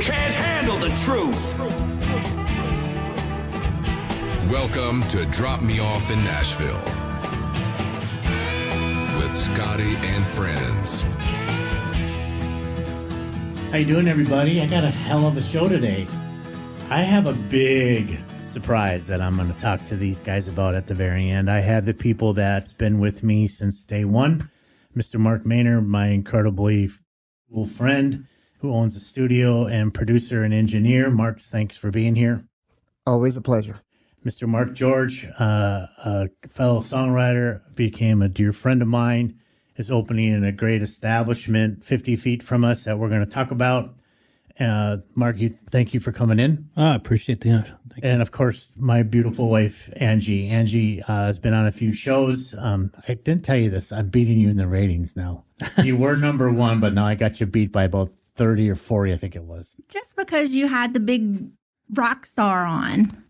can't handle the truth. Welcome to Drop Me Off in Nashville with Scottie and friends. How you doing, everybody? I got a hell of a show today. I have a big surprise that I'm going to talk to these guys about at the very end. I have the people that's been with me since day one. Mr. Mark Maynor, my incredibly cool friend who owns a studio and producer and engineer. Mark, thanks for being here. Always a pleasure. Mr. Mark George, a fellow songwriter, became a dear friend of mine, is opening in a great establishment 50 feet from us that we're going to talk about. Mark, thank you for coming in. I appreciate the honor. And of course, my beautiful wife, Angie. Angie has been on a few shows. I didn't tell you this. I'm beating you in the ratings now. You were number one, but now I got you beat by about 30 or 40, I think it was. Just because you had the big rock star on.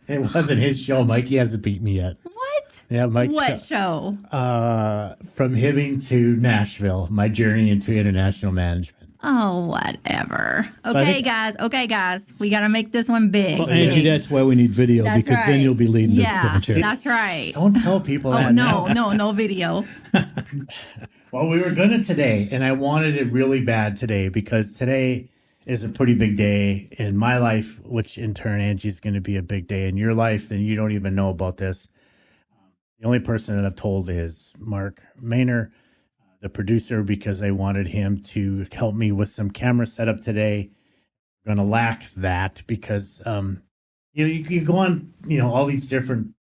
It wasn't his show. Mikey hasn't beat me yet. What? Yeah, Mike's What show? From Hibbing to Nashville, my journey into international management. Oh, whatever. So Okay, guys. We got to make this one big. Well, Angie, that's why we need video, That's because then right. you'll be leading the commentary. That's right. Don't tell people that. No video. Well, we were going to today, and I wanted it really bad today because today is a pretty big day in my life, which in turn, Angie's going to be a big day in your life, and you don't even know about this. The only person that I've told is Mark Maynor, the producer, because I wanted him to help me with some camera setup today. I'm going to lack that because, you go on, all these different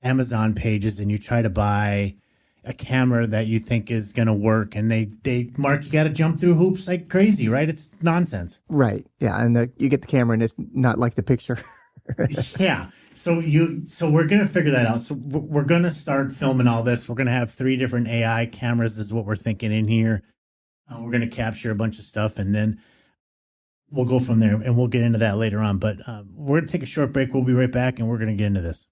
Amazon pages and you try to buy a camera that you think is going to work. And they Mark, you got to jump through hoops like crazy, right? It's nonsense. Right. Yeah. And you get the camera and it's not like the picture. Yeah. So we're going to figure that out. So we're going to start filming all this. We're going to have 3 different AI cameras is what we're thinking in here. We're going to capture a bunch of stuff and then we'll go from there and we'll get into that later on. But we're going to take a short break. We'll be right back and we're going to get into this.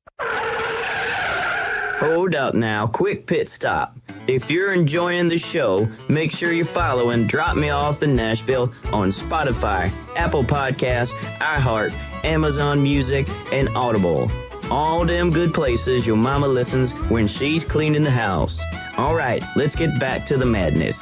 Hold up now, quick pit stop. If you're enjoying the show, make sure you're following Drop Me Off in Nashville on Spotify, Apple Podcasts, iHeart, Amazon Music, and Audible. All them good places your mama listens when she's cleaning the house. All right, let's get back to the madness.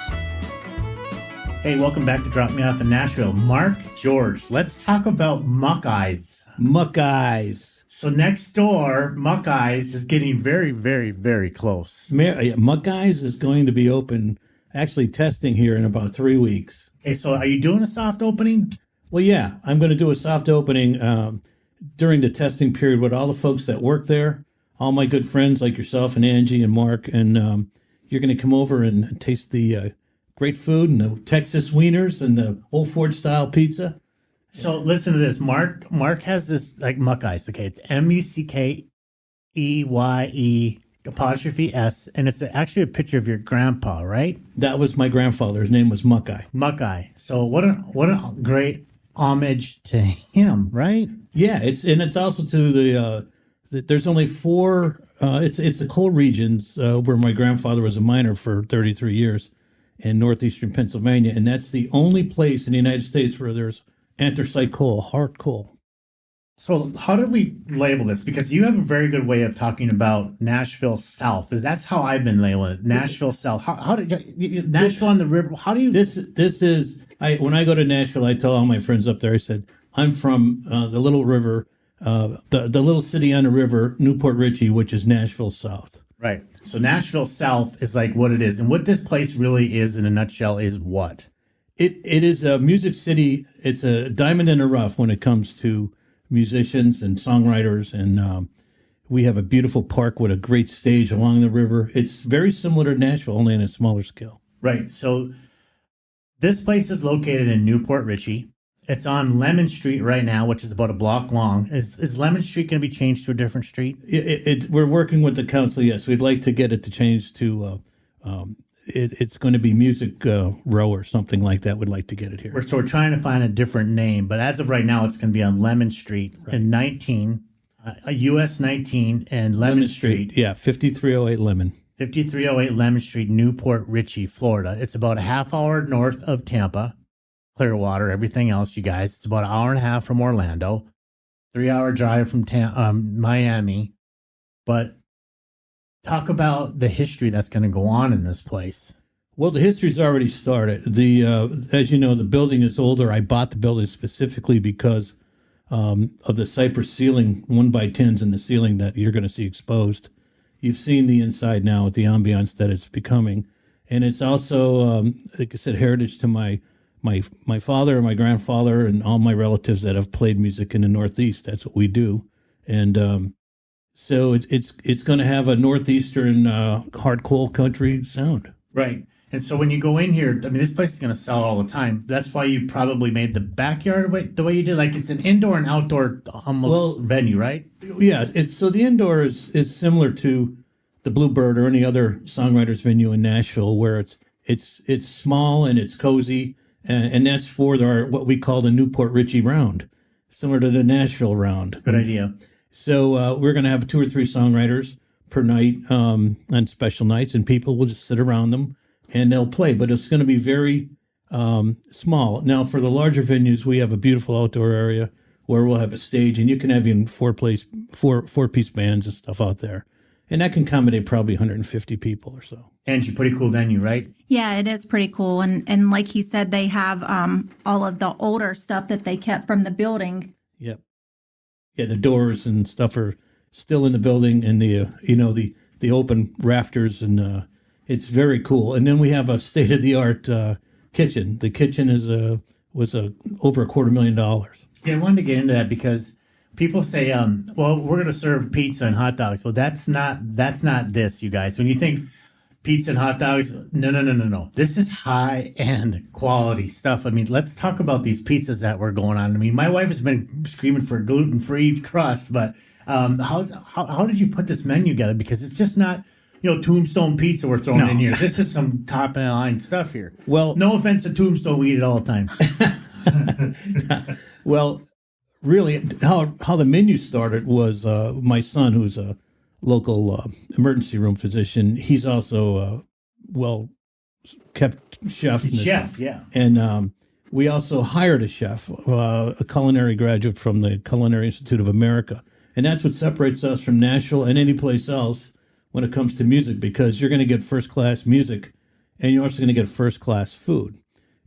Hey, welcome back to Drop Me Off in Nashville. Mark George, let's talk about Muckeyes. Muckeyes. So next door, Muckeyes is getting very, very, very close. Muckeyes is going to be open, actually testing here in about 3 weeks. Okay, so are you doing a soft opening? Well, yeah, I'm going to do a soft opening during the testing period with all the folks that work there, all my good friends like yourself and Angie and Mark, and you're going to come over and taste the great food and the Texas wieners and the Old Ford style pizza. So listen to this. Mark has this like Muckeyes. Okay, it's MUCKEYE apostrophe S, and it's actually a picture of your grandpa, right? That was my grandfather. His name was Muckeye. Muckeye. So what a great homage to him, right? Yeah, it's also to the there's only 4. It's the coal regions where my grandfather was a miner for 33 years in northeastern Pennsylvania, and that's the only place in the United States where there's anthracite coal, hard coal. So how do we label this? Because you have a very good way of talking about Nashville South. That's how I've been labeling it. Nashville South. How did Nashville on the river? How do you? This is when I go to Nashville, I tell all my friends up there. I said I'm from the little river, the little city on the river, Port Richey, which is Nashville South. Right. So Nashville South is like what it is, and what this place really is in a nutshell is what. It is a music city. It's a diamond in the rough when it comes to musicians and songwriters, and we have a beautiful park with a great stage along the river. It's very similar to Nashville, only on a smaller scale. Right. So this place is located in Port Richey. It's on Lemon Street right now, which is about a block long. Is Lemon Street going to be changed to a different street? We're working with the council. Yes, we'd like to get it to change to. It's going to be Music Row or something like that. We'd like to get it here. So we're trying to find a different name, but as of right now, it's going to be on Lemon Street in 19, US 19 and Lemon Street. Yeah, 5308 Lemon. 5308 Lemon Street, Newport Richey, Florida. It's about a half hour north of Tampa. Clearwater, everything else, you guys. It's about an hour and a half from Orlando, 3-hour drive from Miami. But talk about the history that's going to go on in this place. Well, the history's already started. As you know, the building is older. I bought the building specifically because of the cypress ceiling, 1x10s in the ceiling that you're going to see exposed. You've seen the inside now with the ambiance that it's becoming. And it's also, like I said, heritage to my father and my grandfather and all my relatives that have played music in the Northeast. That's what we do. And so it's going to have a Northeastern hard coal country sound. Right. And so when you go in here, I mean, this place is going to sell all the time. That's why you probably made the backyard the way you did. Like it's an indoor and outdoor almost venue, right? Yeah. So the indoor is similar to the Bluebird or any other songwriters venue in Nashville, where it's small and it's cozy, and that's for what we call the new Port Richey round, similar to the Nashville round. Good idea. So we're going to have 2 or 3 songwriters per night on special nights, and people will just sit around them and they'll play. But it's going to be very small. Now, for the larger venues, we have a beautiful outdoor area where we'll have a stage, and you can have even four-piece bands and stuff out there. And that can accommodate probably 150 people or so. Angie, pretty cool venue, right? Yeah, it is pretty cool. And like he said, they have all of the older stuff that they kept from the building. Yep. Yeah, the doors and stuff are still in the building, and the open rafters, and it's very cool. And then we have a state-of-the-art kitchen. The kitchen was over $250,000. Yeah, I wanted to get into that because people say, well, we're going to serve pizza and hot dogs. Well, that's not this, you guys. When you think pizza and hot dogs, no. This is high-end quality stuff. I mean, let's talk about these pizzas that were going on. I mean, my wife has been screaming for gluten-free crust, but how did you put this menu together? Because it's just not, Tombstone pizza we're throwing in here. This is some top-of-the-line stuff here. Well, no offense to Tombstone, we eat it all the time. Well, really, how the menu started was my son, who's a local emergency room physician. He's also a well-kept chef. Yeah. And we also hired a chef, a culinary graduate from the Culinary Institute of America. And that's what separates us from Nashville and any place else when it comes to music, because you're going to get first-class music, and you're also going to get first-class food.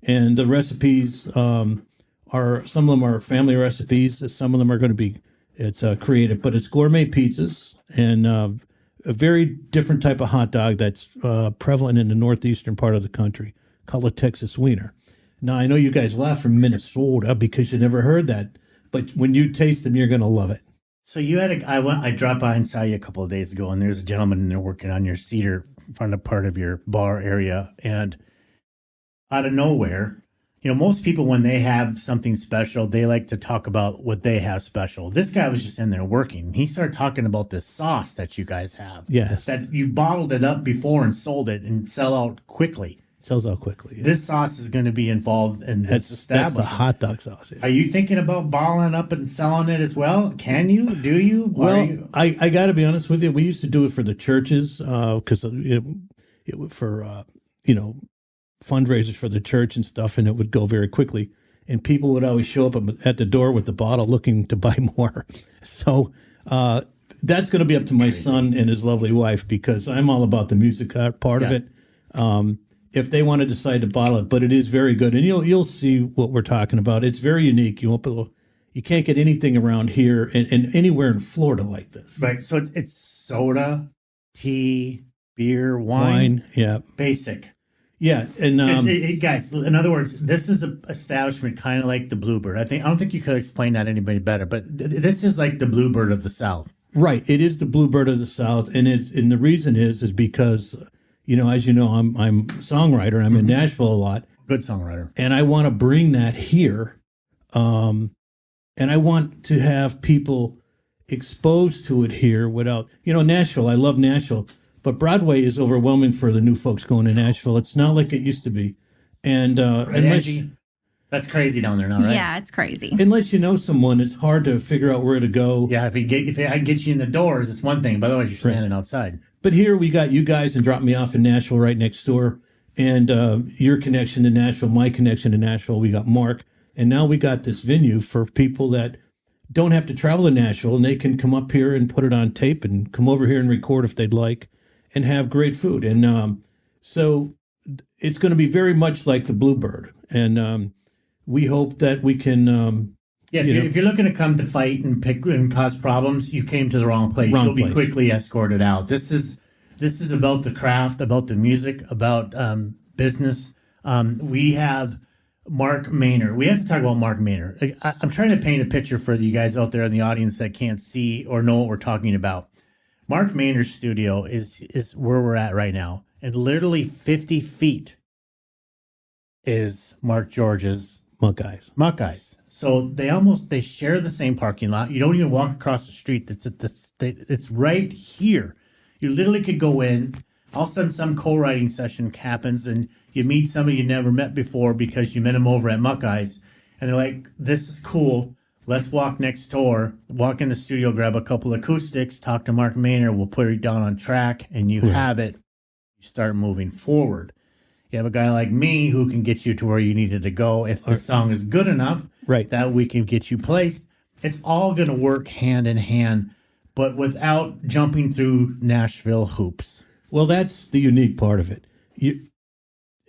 And the recipes some of them are family recipes. Some of them are going to be creative, but it's gourmet pizzas and a very different type of hot dog that's prevalent in the northeastern part of the country, called a Texas Wiener. Now, I know you guys laugh from Minnesota because you never heard that, but when you taste them, you're going to love it. So you had I dropped by and saw you a couple of days ago, and there's a gentleman in there working on your cedar front of part of your bar area, and out of nowhere, most people, when they have something special, they like to talk about what they have special. This guy was just in there working. He started talking about this sauce that you guys have. Yes. That you bottled it up before and sold it and sell out quickly. Sells out quickly. Yeah. This sauce is going to be involved in this establishment. That's the hot dog sauce. Yeah. Are you thinking about bottling up and selling it as well? Can you? Do you? Well, I got to be honest with you. We used to do it for the churches because for fundraisers for the church and stuff, and it would go very quickly. And people would always show up at the door with the bottle looking to buy more. So that's going to be up to my son and his lovely wife, because I'm all about the music part of it. If they want to decide to bottle it, but it is very good, and you'll see what we're talking about. It's very unique. You can't get anything around here and anywhere in Florida like this. Right. So it's soda, tea, beer, wine. Yeah. Basic. Yeah, and guys, in other words, this is an establishment kind of like the Bluebird. I don't think you could explain that anybody better, but this is like the Bluebird of the South. Right, it is the Bluebird of the South, and the reason is because as you know, I'm a songwriter. I'm in Nashville a lot. Good songwriter, and I want to bring that here, and I want to have people exposed to it here without Nashville. I love Nashville. But Broadway is overwhelming for the new folks going to Nashville. It's not like it used to be. And Angie, that's crazy down there now, right? Yeah, it's crazy. Unless you know someone, it's hard to figure out where to go. Yeah, if I get you in the doors, it's one thing. But otherwise, you're standing outside. But here we got you guys and Drop Me Off in Nashville right next door. and your connection to Nashville, my connection to Nashville. We got Mark, and now we got this venue for people that don't have to travel to Nashville, and they can come up here and put it on tape and come over here and record if they'd like and have great food. And so it's going to be very much like the Bluebird. And we hope that we can... if you're looking to come to fight and pick and cause problems, you came to the wrong place. You'll be quickly escorted out. This is about the craft, about the music, about business. We have Mark Maynor. We have to talk about Mark Maynor. I'm trying to paint a picture for you guys out there in the audience that can't see or know what we're talking about. Mark Maynor's studio is where we're at right now, and literally 50 feet is Mark George's Muckeyes. So they share the same parking lot. You don't even walk across the street. It's right here. You literally could go in. All of a sudden, some co-writing session happens, and you meet somebody you never met before because you met them over at Muckeyes, and they're like, "This is cool. Let's walk next door. Walk in the studio, grab a couple of acoustics, talk to Mark Maynor. We'll put it down on track, and you have it. You start moving forward. You have a guy like me who can get you to where you needed to go if the song is good enough, right? That we can get you placed. It's all going to work hand in hand, but without jumping through Nashville hoops." Well, that's the unique part of it.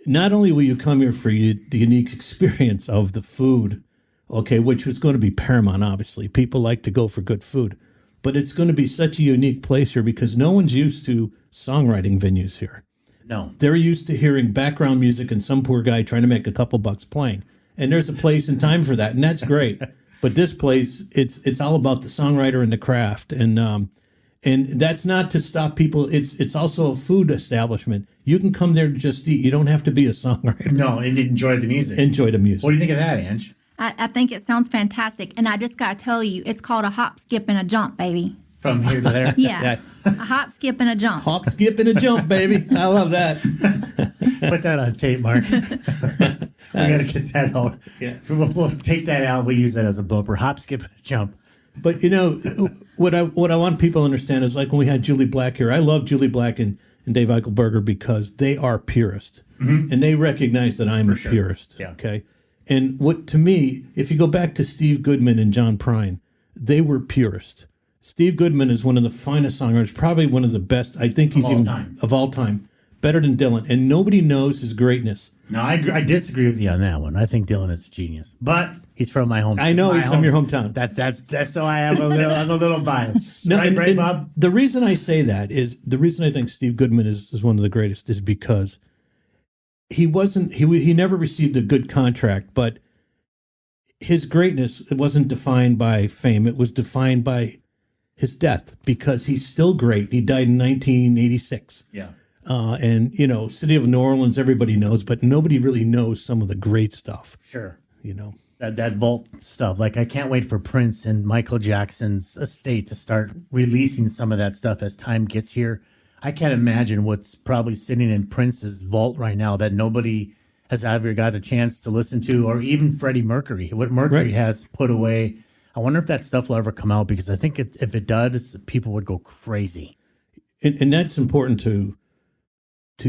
Not only will you come here for the unique experience of the food, okay, which was going to be paramount, obviously. People like to go for good food. But it's going to be such a unique place here because no one's used to songwriting venues here. No. They're used to hearing background music and some poor guy trying to make a couple bucks playing. And there's a place and time for that, and that's great. But this place, it's all about the songwriter and the craft. And that's not to stop people. It's also a food establishment. You can come there to just eat. You don't have to be a songwriter. No, and enjoy the music. Enjoy the music. What do you think of that, Ange? I think it sounds fantastic. And I just got to tell you, it's called a hop, skip, and a jump, baby. From here to there? Yeah. A hop, skip, and a jump. Hop, skip, and a jump, baby. I love that. Put that on tape, Mark. We got to get that out. Yeah. We'll take that out. We'll use that as a blooper. Hop, skip, and a jump. But, what I want people to understand is like when we had Julie Black here, I love Julie Black and Dave Eichelberger because they are purists. Mm-hmm. And they recognize that I'm a purist. Yeah. Okay. And to me, if you go back to Steve Goodman and John Prine, they were purists. Steve Goodman is one of the finest songwriters, probably one of the best. I think he's of all time, better than Dylan. And nobody knows his greatness. No, I disagree with you on that one. I think Dylan is a genius, but he's from my hometown. I know he's from your hometown. That's so I have a little bias. No, right, Bob? The reason I say that is the reason I think Steve Goodman is one of the greatest is because he never received a good contract, but his greatness, it wasn't defined by fame. It was defined by his death because he's still great. He died in 1986. Yeah. And, City of New Orleans, everybody knows, but nobody really knows some of the great stuff. Sure. That vault stuff. Like, I can't wait for Prince and Michael Jackson's estate to start releasing some of that stuff as time gets here. I can't imagine what's probably sitting in Prince's vault right now that nobody has ever got a chance to listen to, or even Freddie Mercury, what Mercury has put away. I wonder if that stuff will ever come out, because I think if it does, people would go crazy. And that's important to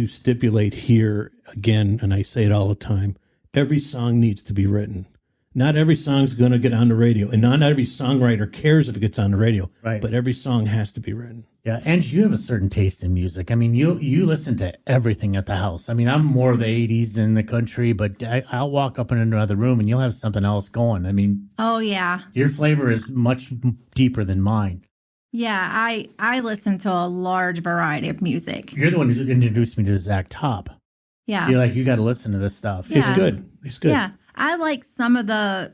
stipulate here again, and I say it all the time, every song needs to be written. Not every song's going to get on the radio, and not every songwriter cares if it gets on the radio, right? But every song has to be written. Yeah, and you have a certain taste in music. I mean, you listen to everything at the house. I mean, I'm more of the 80s in the country, but I'll walk up in another room and you'll have something else going. I mean... Oh, yeah. Your flavor is much deeper than mine. Yeah, I listen to a large variety of music. You're the one who introduced me to Zach Top. Yeah. You're like, you got to listen to this stuff. Yeah. It's good. It's good. Yeah. I like some of the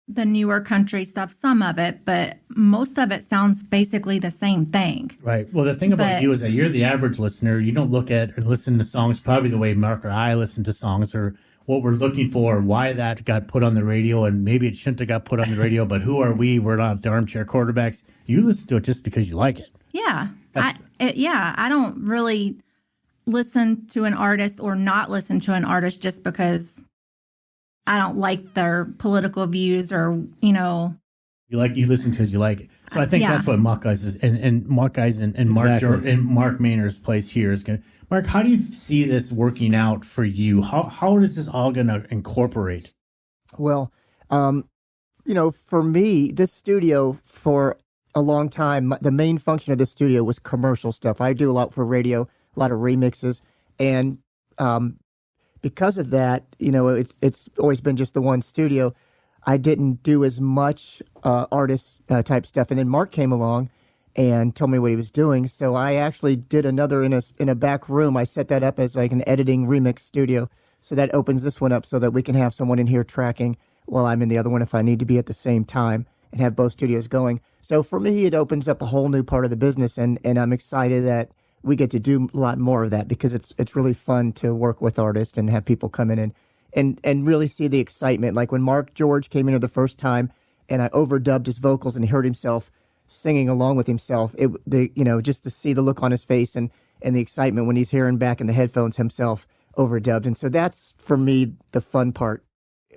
newer country stuff, some of it, but most of it sounds basically the same thing. Right. Well, the thing about you is that you're the average listener. You don't look at or listen to songs probably the way Mark or I listen to songs, or what we're looking for, why that got put on the radio, and maybe it shouldn't have got put on the radio, but who are we? We're not the armchair quarterbacks. You listen to it just because you like it. Yeah. I don't really listen to an artist or not listen to an artist just because I don't like their political views or, You listen to it, you like it. So I think Yeah. that's what Muckeyes is, and Muckeyes and Mark Exactly. and Mark Maynor's place here is going to. Mark, how do you see this working out for you? How is this all going to incorporate? Well, for me, this studio for a long time, the main function of this studio was commercial stuff. I do a lot for radio, a lot of remixes, and because of that, it's always been just the one studio. I didn't do as much artist type stuff, and then Mark came along and told me what he was doing. So I actually did another in a back room. I set that up as like an editing remix studio. So that opens this one up so that we can have someone in here tracking while I'm in the other one if I need to be at the same time and have both studios going. So for me, it opens up a whole new part of the business, and I'm excited that we get to do a lot more of that because it's really fun to work with artists and have people come in and really see the excitement. Like when Mark George came in here the first time and I overdubbed his vocals and he heard himself singing along with himself, just to see the look on his face and the excitement when he's hearing back in the headphones himself overdubbed. And so that's, for me, the fun part,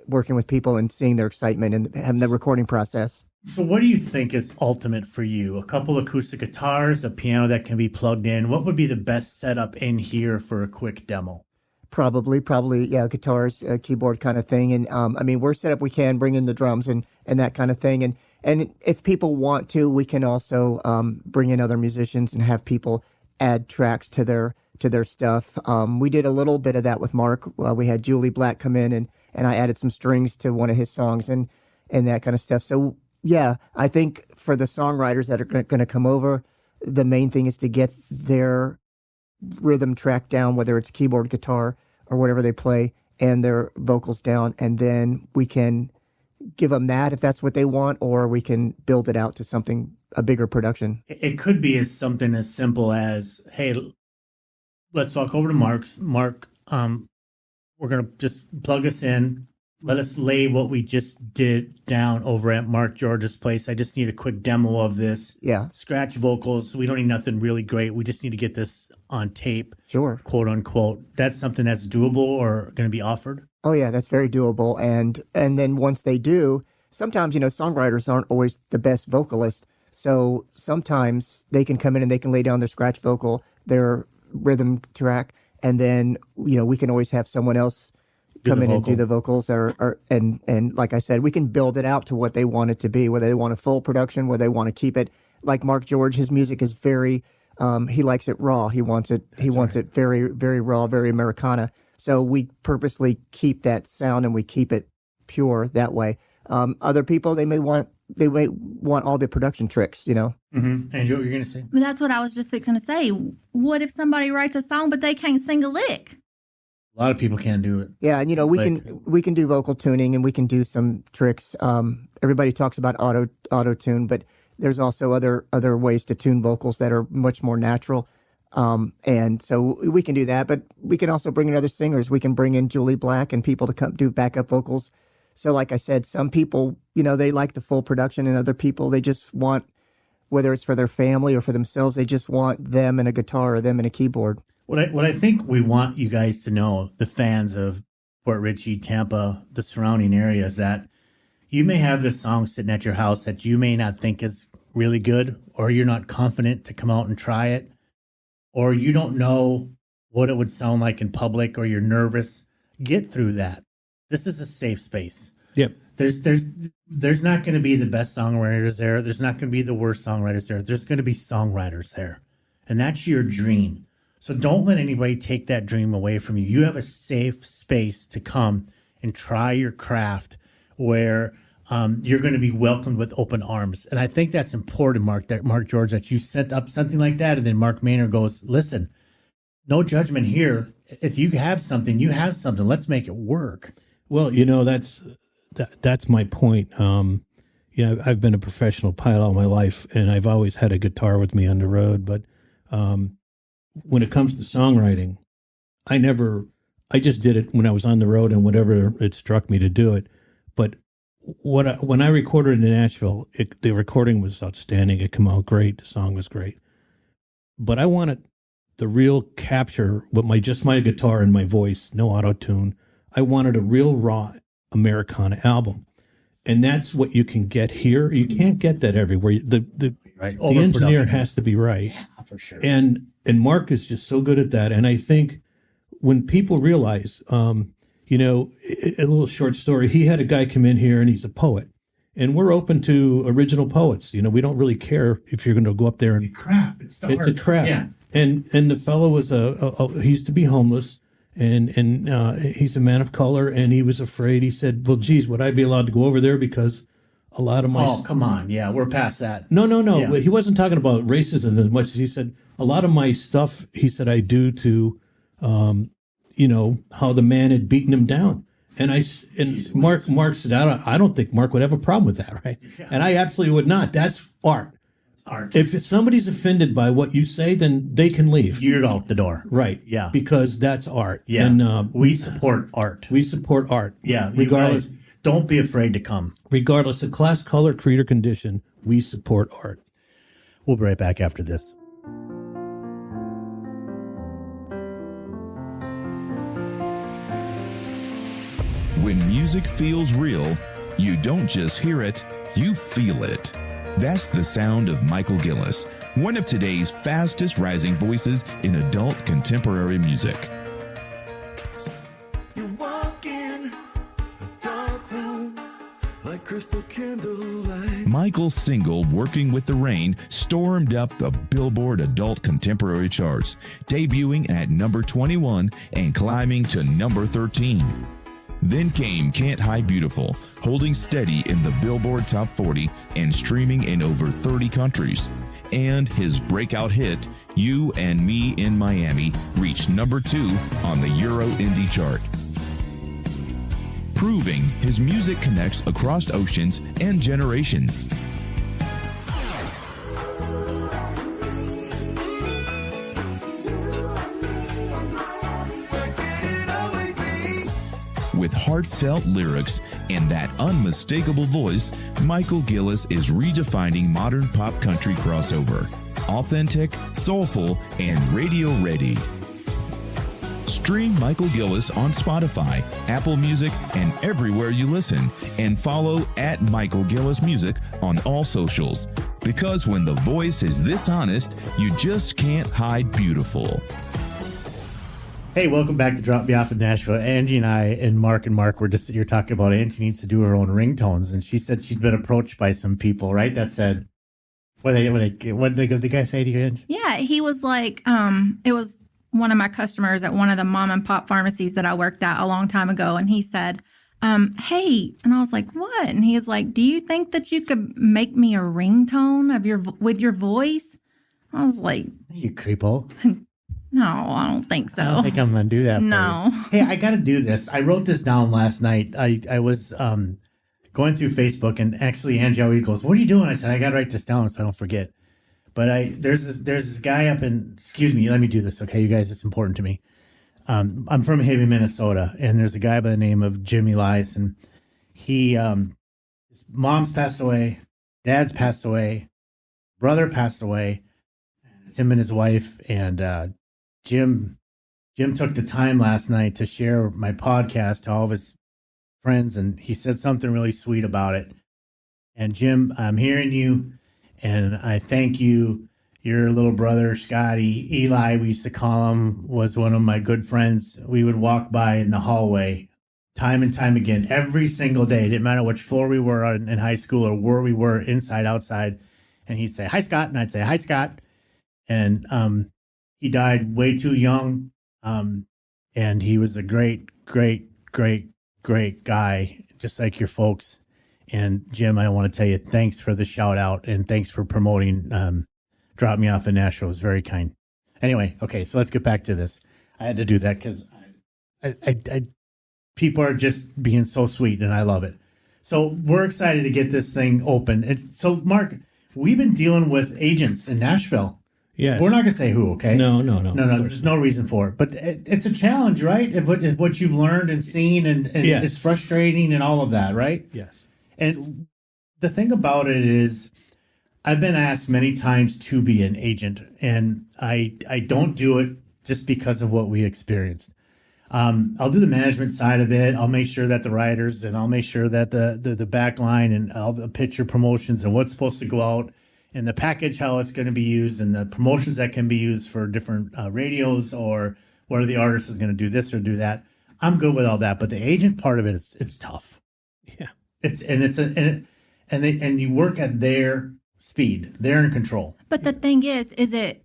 working with people and seeing their excitement and having the recording process. So what do you think is ultimate for you? A couple acoustic guitars, a piano that can be plugged in. What would be the best setup in here for a quick demo? Probably, yeah, guitars, keyboard kind of thing. And we're set up, we can bring in the drums and that kind of thing. And if people want to, we can also bring in other musicians and have people add tracks to their stuff. We did a little bit of that with Mark. We had Julie Black come in and I added some strings to one of his songs and that kind of stuff. So yeah, I think for the songwriters that are going to come over, the main thing is to get their rhythm track down, whether it's keyboard, guitar, or whatever they play, and their vocals down, and then we can give them that if that's what they want, or we can build it out to a bigger production. It could be something as simple as, hey, let's walk over to Mark's. Mark, we're going to just plug us in. Let us lay what we just did down over at Mark George's place. I just need a quick demo of this. Yeah. Scratch vocals. We don't need nothing really great. We just need to get this on tape. Sure. Quote unquote. That's something that's doable or going to be offered? Oh yeah, that's very doable. And then once they do, sometimes, songwriters aren't always the best vocalists. So sometimes they can come in and they can lay down their scratch vocal, their rhythm track, and then, we can always have someone else come in and do the vocals and like I said, we can build it out to what they want it to be, whether they want a full production, whether they want to keep it like Mark George. His music is very, he likes it raw. He wants it very, very raw, very Americana. So we purposely keep that sound and we keep it pure that way. Other people, they may want all the production tricks, Mm-hmm. And what were you going to say? But that's what I was just fixing to say. What if somebody writes a song but they can't sing a lick? A lot of people can't do it. Yeah, and we can do vocal tuning and we can do some tricks. Everybody talks about auto tune, but there's also other ways to tune vocals that are much more natural. And so we can do that, but we can also bring in other singers. We can bring in Julie Black and people to come do backup vocals. So like I said, some people, they like the full production, and other people, they just want, whether it's for their family or for themselves, they just want them and a guitar or them and a keyboard. What I think we want you guys to know, the fans of Port Richey, Tampa, the surrounding areas, that you may have this song sitting at your house that you may not think is really good, or you're not confident to come out and try it, or you don't know what it would sound like in public, or you're nervous. Get through that. This is a safe space. Yep. There's not going to be the best songwriters there. There's not going to be the worst songwriters there. There's going to be songwriters there. And that's your dream. So don't let anybody take that dream away from you. You have a safe space to come and try your craft where you're going to be welcomed with open arms. And I think that's important, Mark George, that you set up something like that. And then Mark Maynor goes, listen, no judgment here. If you have something, you have something. Let's make it work. Well, that's my point. I've been a professional pilot all my life, and I've always had a guitar with me on the road. But when it comes to songwriting, I just did it when I was on the road and whatever it struck me to do it. But when I recorded in Nashville, the recording was outstanding. It came out great. The song was great. But I wanted the real capture with my guitar and my voice, no auto tune. I wanted a real raw Americana album. And that's what you can get here. You can't get that everywhere. The engineer has to be right. Yeah, for sure. And Mark is just so good at that. And I think when people realize, you know, a little short story, he had a guy come in here and he's a poet. And we're open to original poets. You know, we don't really care if you're going to go up there and It's a craft. it's a craft. Yeah. And the fellow was he used to be homeless, and he's a man of color, and he was afraid. He said, "Well, geez, would I be allowed to go over there because a lot of my Oh, come on. Yeah, we're past that. no. Yeah. He wasn't talking about racism as much as he said a lot of my stuff. He said I do to, you know, how the man had beaten him down." And Mark said, I don't think Mark would have a problem with that, right? Yeah. And I absolutely would not. That's art. Art. If somebody's offended by what you say, then they can leave. You're out the door. Right. Yeah. Because that's art. Yeah. And we support art. we support art. Yeah. Regardless, You guys, don't be afraid to come. regardless of class, color, creed, or condition, we support art. We'll be right back after this. When music feels real, you don't just hear it, you feel it. That's the sound of Michael Gillis, one of today's fastest rising voices in adult contemporary music. You walk in a dark room like crystal candlelight. Michael's single, Working with the Rain, stormed up the Billboard Adult Contemporary charts, debuting at number 21 and climbing to number 13. Then came Can't Hide Beautiful, holding steady in the Billboard Top 40 and streaming in over 30 countries. And his breakout hit, You and Me in Miami, reached number 2 on the Euro Indie chart. Proving his music connects across oceans and generations. With heartfelt lyrics and that unmistakable voice, Michael Gillis is redefining modern pop country crossover. Authentic, soulful, and radio ready. Stream Michael Gillis on Spotify, Apple Music, and everywhere you listen. And follow at Michael Gillis Music on all socials. Because when the voice is this honest, you just can't hide beautiful. Hey, welcome back to Drop Me Off in Nashville. Angie and I and Mark were just sitting here talking about Angie needs to do her own ringtones, and she said she's been approached by some people, right? That said, what did the guy say to you, Angie? Yeah, he was like, it was one of my customers at one of the mom and pop pharmacies that I worked at a long time ago, and he said, hey, and I was like, what? And he was like, do you think that you could make me a ringtone with your voice? I was like, You creepo. no, I don't think so. I don't think I'm going to do that for No. you. Hey, I got to do this. I wrote this down last night. I was going through Facebook, and actually Angie always goes, what are you doing? I said, I got to write this down so I don't forget. But there's this guy up in, excuse me, let me do this, okay, you guys, it's important to me. I'm from Haven, Minnesota, and there's a guy by the name of Jim Elias, and he, his mom's passed away, dad's passed away, brother passed away, it's him and his wife, and Jim took the time last night to share my podcast to all of his friends, and he said something really sweet about it. And Jim, I'm hearing you, and I thank you. Your little brother, Scottie, Eli, we used to call him, was one of my good friends. We would walk by in the hallway time and time again, every single day. It didn't matter which floor we were on in high school or where we were, inside, outside. And he'd say, hi, Scott. And I'd say, hi, Scott. And he died way too young. And he was a great, great, great, great guy, just like your folks. And Jim, I want to tell you, thanks for the shout out and thanks for promoting Drop Me Off in Nashville. It was very kind. Anyway, okay, so let's get back to this. I had to do that because I people are just being so sweet, and I love it. So we're excited to get this thing open. And so, Mark, we've been dealing with agents in Nashville. Yes. We're not going to say who, okay? No. There's no reason for it. But it's a challenge, right? If what you've learned and seen, and Yes. It's frustrating and all of that, right? Yes. And the thing about it is, I've been asked many times to be an agent, and I don't do it just because of what we experienced. I'll do the management side of it. I'll make sure that the writers, and I'll make sure that the back line and all the picture promotions and what's supposed to go out and the package, how it's going to be used, and the promotions that can be used for different radios, or whether the artist is going to do this or do that. I'm good with all that, but the agent part of it it's tough. Yeah, and you work at their speed. They're in control. But the thing is it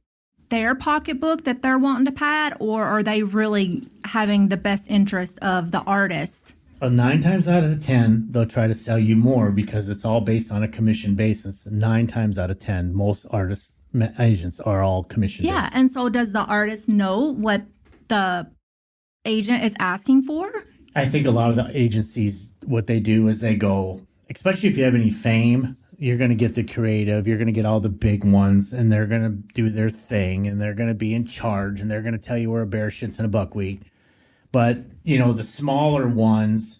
their pocketbook that they're wanting to pad, or are they really having the best interest of the artist? 9 times out of 10, they'll try to sell you more because it's all based on a commission basis. 9 times out of 10, most artists, agents are all commission based. Yeah, and so does the artist know what the agent is asking for? I think a lot of the agencies, what they do is they go, especially if you have any fame, you're going to get the creative, you're going to get all the big ones, and they're going to do their thing, and they're going to be in charge, and they're going to tell you where a bear shits in a buckwheat. But, the smaller ones,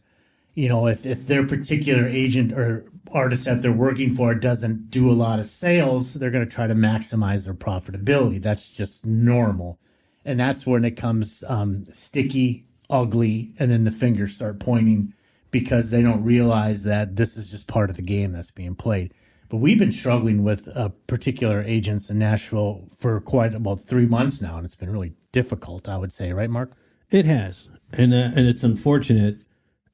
if their particular agent or artist that they're working for doesn't do a lot of sales, they're going to try to maximize their profitability. That's just normal. And that's when it comes sticky, ugly, and then the fingers start pointing because they don't realize that this is just part of the game that's being played. But we've been struggling with particular agents in Nashville for quite about 3 months now, and it's been really difficult, I would say. Right, Mark? it has, and it's unfortunate.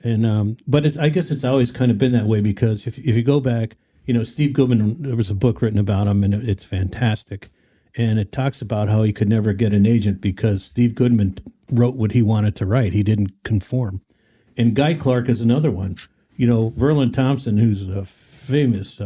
And but I guess it's always kind of been that way, because if you go back, Steve Goodman, there was a book written about him, and it's fantastic. And it talks about how he could never get an agent because Steve Goodman wrote what he wanted to write. He didn't conform. And Guy Clark is another one. Verlin Thompson, who's a famous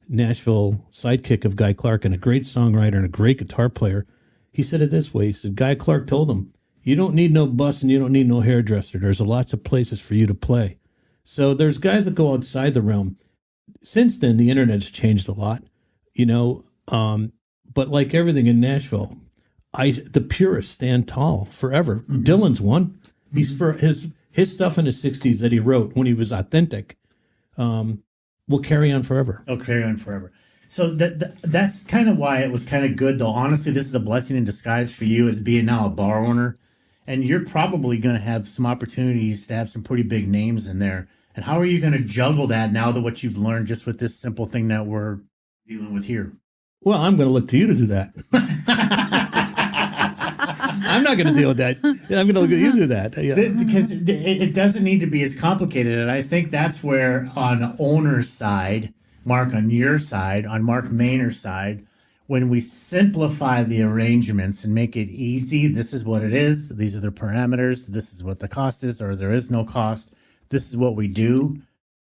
Nashville sidekick of Guy Clark and a great songwriter and a great guitar player, he said it this way. He said, Guy Clark told him, you don't need no bus and you don't need no hairdresser. There's lots of places for you to play. So there's guys that go outside the realm. Since then, the internet's changed a lot, but like everything in Nashville, the purists stand tall forever. Mm-hmm. Dylan's one. He's for his stuff in the 60s that he wrote when he was authentic will carry on forever. It'll carry on forever. So that's kind of why it was kind of good, though. Honestly, this is a blessing in disguise for you as being now a bar owner. And you're probably going to have some opportunities to have some pretty big names in there. And how are you going to juggle that now that what you've learned just with this simple thing that we're dealing with here? Well, I'm going to look to you to do that. I'm not going to deal with that. I'm going to look at you to do that. Yeah. Because it doesn't need to be as complicated. And I think that's where on the owner's side, Mark, on your side, on Mark Maynor's side, when we simplify the arrangements and make it easy, this is what it is. These are the parameters. This is what the cost is, or there is no cost. This is what we do.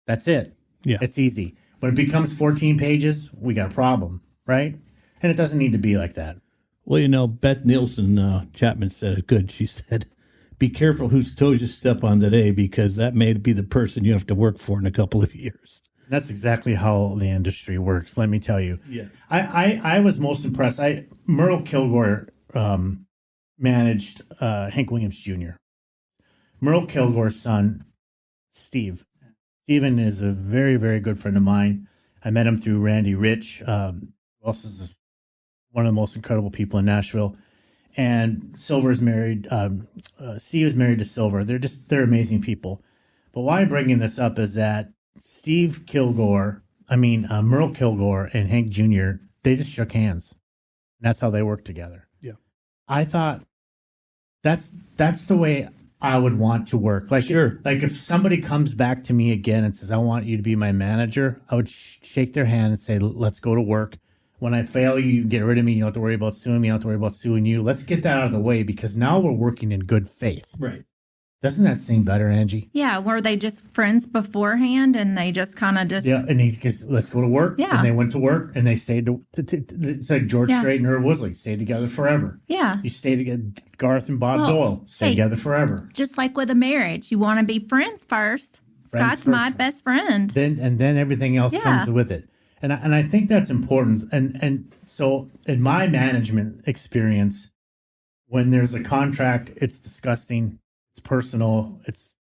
That's it. Yeah. It's easy. When it becomes 14 pages, we got a problem, right? And it doesn't need to be like that. Well, Beth Nielsen Chapman said it good. She said, be careful whose toes you step on today, because that may be the person you have to work for in a couple of years. That's exactly how the industry works, let me tell you. Yeah. I was most impressed. Merle Kilgore managed Hank Williams Jr. Merle Kilgore's son, Steve. Steven is a very, very good friend of mine. I met him through Randy Rich, who also is one of the most incredible people in Nashville. And Silver is married. Steve is married to Silver. They're amazing people. But why I'm bringing this up is that Merle Kilgore and Hank Jr., they just shook hands. And that's how they worked together. Yeah. I thought that's the way I would want to work. Like, sure. If somebody comes back to me again and says, I want you to be my manager, I would shake their hand and say, let's go to work. When I fail you get rid of me. You don't have to worry about suing me. You don't have to worry about suing you. Let's get that out of the way, because now we're working in good faith. Right. Doesn't that seem better, Angie? Yeah, were they just friends beforehand and they just kind of just... Yeah, and let's go to work. Yeah. And they went to work and they stayed it's like George Strait and Irv Woodley, stayed together forever. Yeah. You stay together, Garth and Bob Doyle, stay together forever. Just like with a marriage, you want to be friends first. Scott's my best friend. Then everything else comes with it. And I think that's important. And so in my management experience, when there's a contract, it's disgusting. It's personal. It's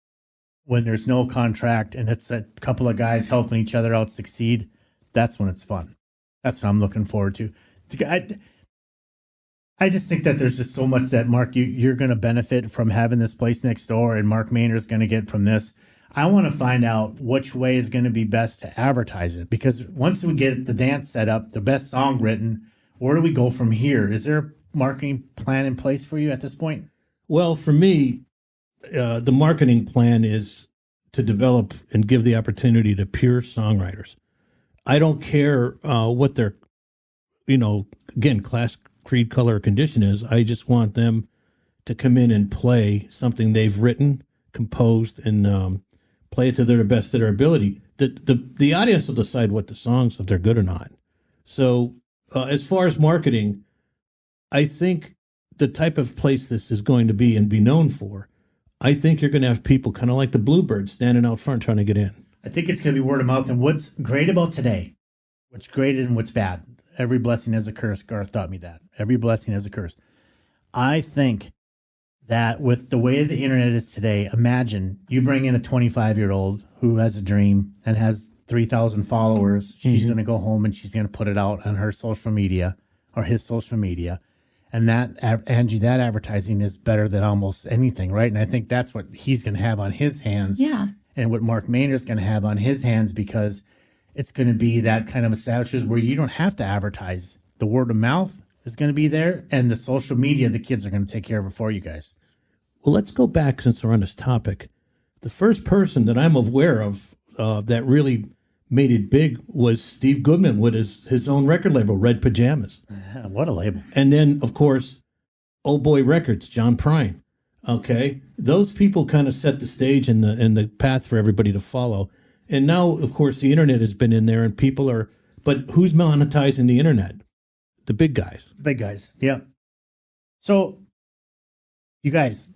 when there's no contract and it's a couple of guys helping each other out succeed. That's when it's fun. That's what I'm looking forward to. I just think that there's just so much that, Mark, you're going to benefit from having this place next door, and Mark Maynor is going to get from this. I want to find out which way is going to be best to advertise it, because once we get the dance set up, the best song written, where do we go from here? Is there a marketing plan in place for you at this point? Well, for me, the marketing plan is to develop and give the opportunity to pure songwriters. I don't care what their, again, class, creed, color, or condition is. I just want them to come in and play something they've written, composed, and play it to their best of their ability. The audience will decide what the songs, if they're good or not. So as far as marketing, I think the type of place this is going to be and be known for, I think you're going to have people kind of like the Bluebirds standing out front trying to get in. I think it's going to be word of mouth. And what's great about today, what's great and what's bad, every blessing has a curse. Garth taught me that. Every blessing has a curse. I think that with the way the internet is today, imagine you bring in a 25-year-old who has a dream and has 3,000 followers. She's going to go home and she's going to put it out on her social media or his social media. And that, Angie, that advertising is better than almost anything, right? And I think that's what he's going to have on his hands. Yeah. And what Mark Maynor is going to have on his hands, because it's going to be that kind of establishment where you don't have to advertise. The word of mouth is going to be there, and the social media, the kids are going to take care of it for you guys. Well, let's go back, since we're on this topic. The first person that I'm aware of that really made it big was Steve Goodman with his own record label, Red Pajamas. What a label. And then, of course, Old Boy Records, John Prine. Okay, those people kind of set the stage and the path for everybody to follow. And now, of course, the internet has been in there, and people are. But who's monetizing the internet? The big guys. Big guys, yeah. So, you guys,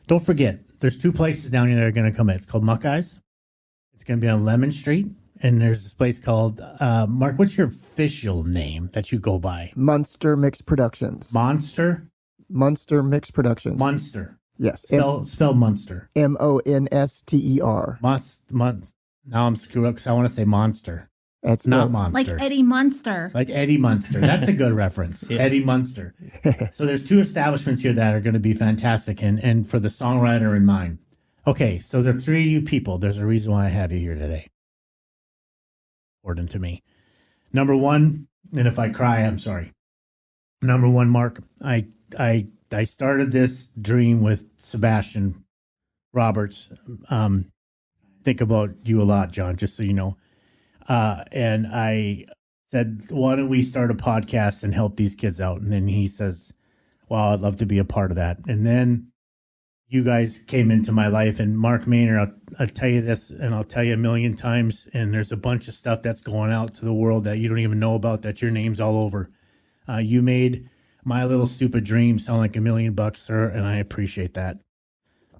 don't forget, there's two places down here that are going to come in. It's called Muckeyes. It's going to be on Lemon Street. And there's this place called, Mark, what's your official name that you go by? Monster Mix Productions. Monster Mix Productions. Munster. Yes. Spell Munster. Monster. Now I'm screwed up because I want to say monster. That's not monster. Like Eddie Munster. Like Eddie Munster. That's a good reference. Yeah. Eddie Munster. So there's two establishments here that are going to be fantastic, and for the songwriter in mind. Okay, so the three of you people, there's a reason why I have you here today. Important to me. Number one, and if I cry, I'm sorry. Number one, Mark, I started this dream with Sebastian Roberts. Think about you a lot, John, just so you know. And I said, why don't we start a podcast and help these kids out? And then he says, well, I'd love to be a part of that. And then you guys came into my life, and Mark Maynor, I'll tell you this, and I'll tell you a million times, and there's a bunch of stuff that's going out to the world that you don't even know about, that your name's all over. You made my little stupid dream sound like $1 million, sir, and I appreciate that.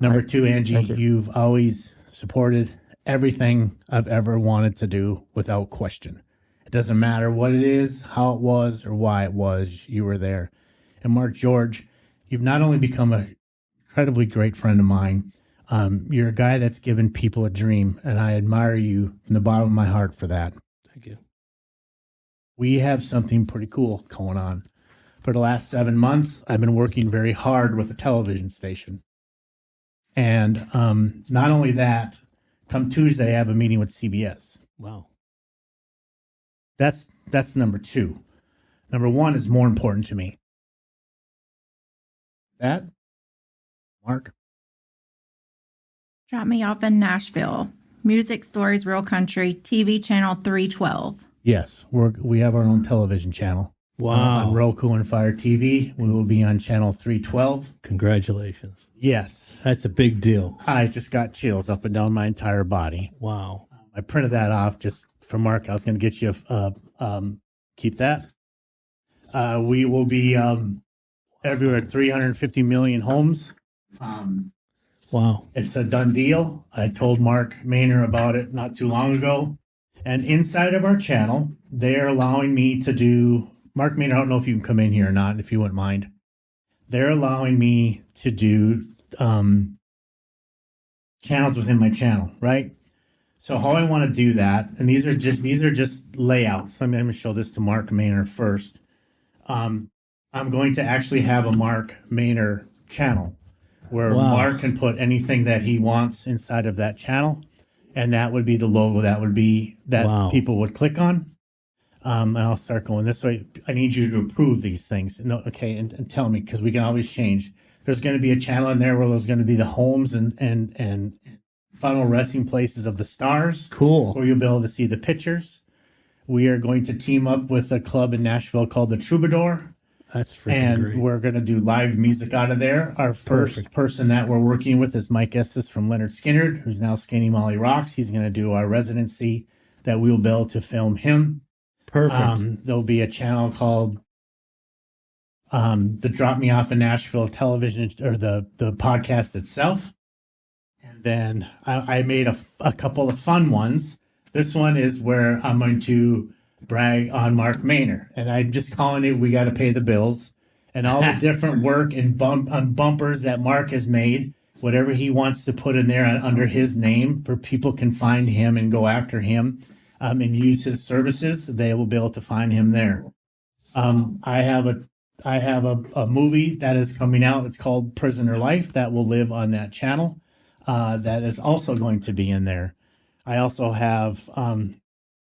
Number two, Angie, you've always supported everything I've ever wanted to do without question. It doesn't matter what it is, how it was, or why it was, you were there. And Mark George, you've not only become an incredibly great friend of mine, you're a guy that's given people a dream, and I admire you from the bottom of my heart for that. Thank you. We have something pretty cool going on. For the last 7 months, I've been working very hard with a television station. And not only that, come Tuesday, I have a meeting with CBS. Wow. That's number two. Number one is more important to me. That, Mark? Drop Me Off in Nashville. Music Stories Real Country, TV channel 312. Yes, we have our own television channel. Wow. On Roku and Fire TV. We will be on channel 312. Congratulations. Yes. That's a big deal. I just got chills up and down my entire body. Wow. I printed that off just for Mark. I was going to get you keep that. We will be everywhere at 350 million homes. Wow. It's a done deal. I told Mark Maynor about it not too long ago. And inside of our channel, they're allowing me to do, Mark Maynor, I don't know if you can come in here or not, if you wouldn't mind. They're allowing me to do channels within my channel, right? So how I want to do that, and these are just layouts. I'm going to show this to Mark Maynor first. I'm going to actually have a Mark Maynor channel where Wow. Mark can put anything that he wants inside of that channel. And that would be the logo that would be that Wow. people would click on. And I'll start going this way. I need you to approve these things. No, okay, and tell me, because we can always change. There's going to be a channel in there where there's going to be the homes and final resting places of the stars. Cool. Where you'll be able to see the pictures. We are going to team up with a club in Nashville called the Troubadour. That's freaking And great. we're going to do live music out of there. Our first person that we're working with is Mike Estes from Leonard Skinner, who's now Skinny Molly Rocks. He's going to do our residency that we'll be able to film him. Perfect. There'll be a channel called the Drop Me Off in Nashville television, or the podcast itself. And then I made a couple of fun ones. This one is where I'm going to brag on Mark Maynor, and I'm just calling it "We Got to Pay the Bills," and all the different work and bumpers that Mark has made. Whatever he wants to put in there under his name, where people can find him and go after him, and use his services, they will be able to find him there. I have a movie that is coming out. It's called Prisoner Life that will live on that channel. That is also going to be in there. I also have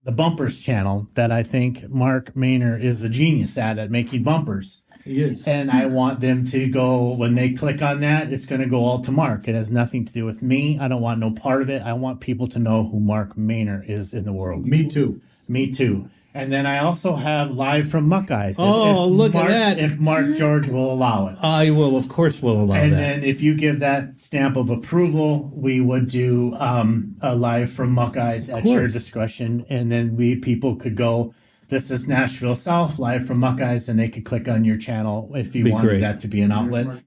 the bumpers channel that I think Mark Maynor is a genius at making bumpers. He is. And I want them to go, when they click on that, it's going to go all to Mark. It has nothing to do with me. I don't want no part of it. I want people to know who Mark Maynor is in the world. Me too. Me too. And then I also have Live from Muckeyes. Oh, look at that. If Mark George will allow it. I will, of course, will allow And that. then if you give that stamp of approval, we would do a Live from Muckeyes at your discretion. And then people could go, this is Nashville South, Live from Muckeyes, and they could click on your channel if you wanted great. that to be an outlet.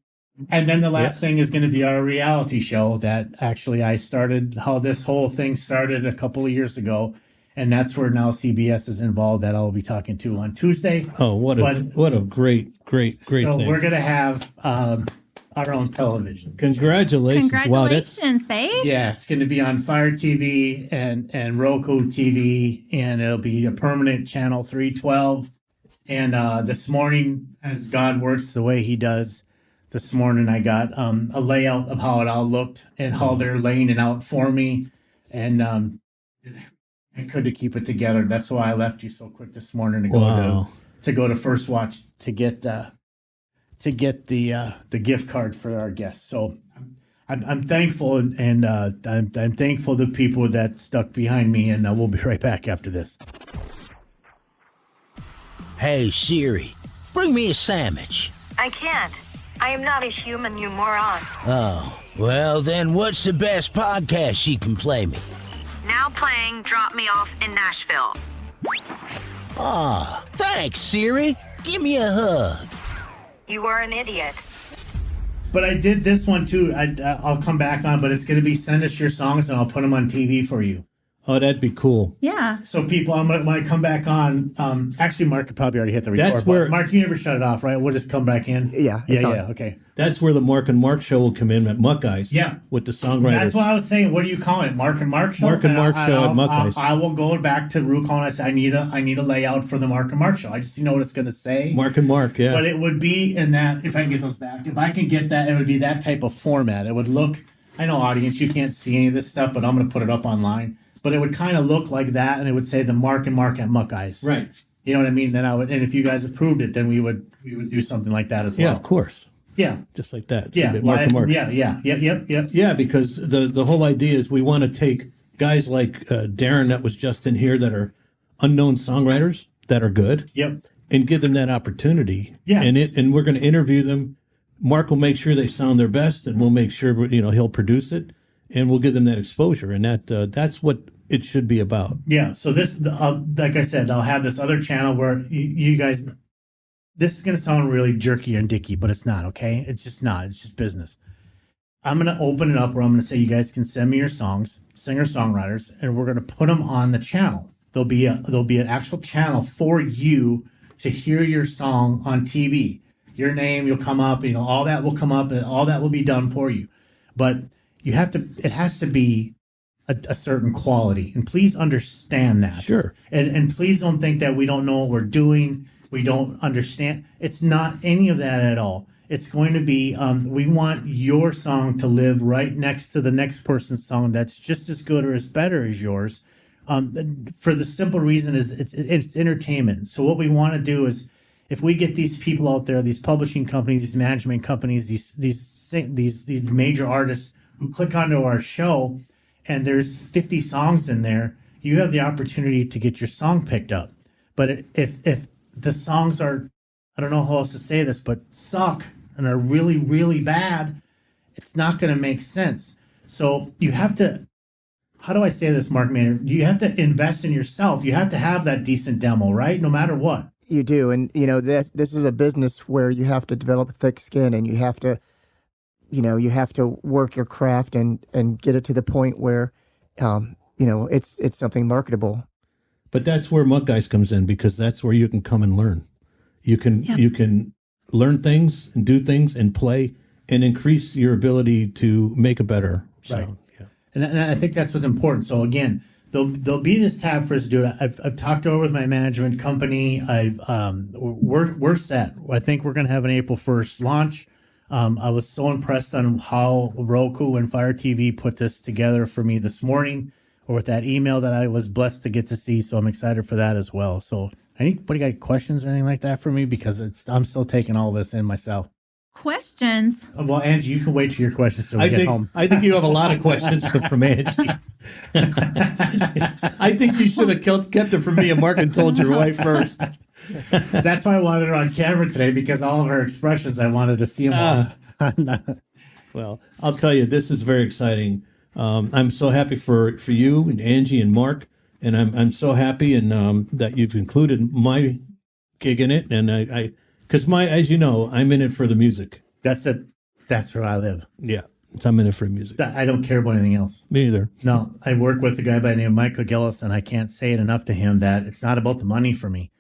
And then the last thing is going to be our reality show that actually I started, how this whole thing started a couple of years ago. And that's where now CBS is involved, that I'll be talking to on Tuesday. Oh, what a great So thing. we're going to have our own television. Congratulations. Wow, that's Congratulations, babe. Yeah, it's going to be on Fire TV and Roku TV, and it'll be a permanent channel 312. And this morning, as God works the way he does, this morning I got a layout of how it all looked and how they're laying it out for me. And I couldn't keep it together. That's why I left you so quick this morning to go to First Watch to get the gift card for our guests. So I'm thankful, and I'm thankful to people that stuck behind me. And we'll be right back after this. Hey Siri, bring me a sandwich. I can't. I am not a human, you moron. Oh, well then what's the best podcast she can play me? Now playing Drop Me Off in Nashville. Ah, thanks Siri. Give me a hug. You are an idiot. But I did this one too. I'll come back on, but it's going to be send us your songs and I'll put them on TV for you. Oh, that'd be cool. Yeah. So people, when I come back on, actually Mark could probably already hit the record. That's where- but Mark, you never shut it off, right? We'll just come back in. Yeah, it's on. Okay. That's where the Mark and Mark show will come in at Muckeyes. Yeah. With the songwriters. That's what I was saying. What do you call it? Mark and Mark show? Mark and Mark show at Muckeyes. I will go back to Rook and I say I need a layout for the Mark and Mark show. I just know what it's going to say. Mark and Mark, yeah. But it would be in that, if I can get those back, if I can get that, it would be that type of format. It would look, I know audience, you can't see any of this stuff, but I'm going to put it up online. But it would kind of look like that, and it would say the Mark and Mark at Muckeyes. Right. You know what I mean? Then and if you guys approved it, then we would do something like that as well. Yeah, of course. Yeah. Just like that. Yeah. Mark and Mark. Yep. Yeah, because the whole idea is we want to take guys like Darren that was just in here that are unknown songwriters that are good. Yep. And give them that opportunity. Yes. And we're going to interview them. Mark will make sure they sound their best, and we'll make sure he'll produce it, and we'll give them that exposure, and that's what it should be about. Yeah. So this, like I said, I'll have this other channel where you guys. This is going to sound really jerky and dicky, but it's not, okay? It's just not. It's just business. I'm going to open it up where I'm going to say you guys can send me your songs, singer-songwriters, and we're going to put them on the channel. There'll be an actual channel for you to hear your song on TV. Your name, you'll come up, all that will come up, and all that will be done for you. But it has to be a certain quality. And please understand that. Sure. And please don't think that we don't know what we're doing. We don't understand. It's not any of that at all. It's going to be, we want your song to live right next to the next person's song that's just as good or as better as yours. For the simple reason is it's entertainment. So what we want to do is, if we get these people out there, these publishing companies, these management companies, these major artists who click onto our show, and there's 50 songs in there, you have the opportunity to get your song picked up. But if the songs are, I don't know how else to say this, but suck and are really, really bad, it's not going to make sense. So you have to, how do I say this, Mark Maynor? You have to invest in yourself. You have to have that decent demo, right? No matter what. You do. And, you know, this is a business where you have to develop thick skin, and you have to, you know, you have to work your craft and get it to the point where, you know, it's something marketable. But that's where Muckeyes comes in, because that's where you can come and learn. You can learn things and do things and play and increase your ability to make a better sound. Right. Yeah. And I think that's what's important. So again, there'll be this tab for us to do it. I've talked over with my management company. We're set. I think we're going to have an April 1st launch. I was so impressed on how Roku and Fire TV put this together for me this morning, or with that email that I was blessed to get to see. So I'm excited for that as well. So anybody got questions or anything like that for me? Because I'm still taking all this in myself. Questions? Well, Angie, you can wait till your questions till we get home. I think you have a lot of questions from Angie. I think you should have kept it from me and Mark and told your wife first. That's why I wanted her on camera today, because all of her expressions, I wanted to see them all. Well, I'll tell you, this is very exciting. I'm so happy for you and Angie and Mark, and I'm so happy and that you've included my gig in it, and I because as you know, I'm in it for the music. That's where I live. Yeah, I'm in it for music. I don't care about anything else. Me either. No, I work with a guy by the name of Michael Gillis, and I can't say it enough to him that it's not about the money for me.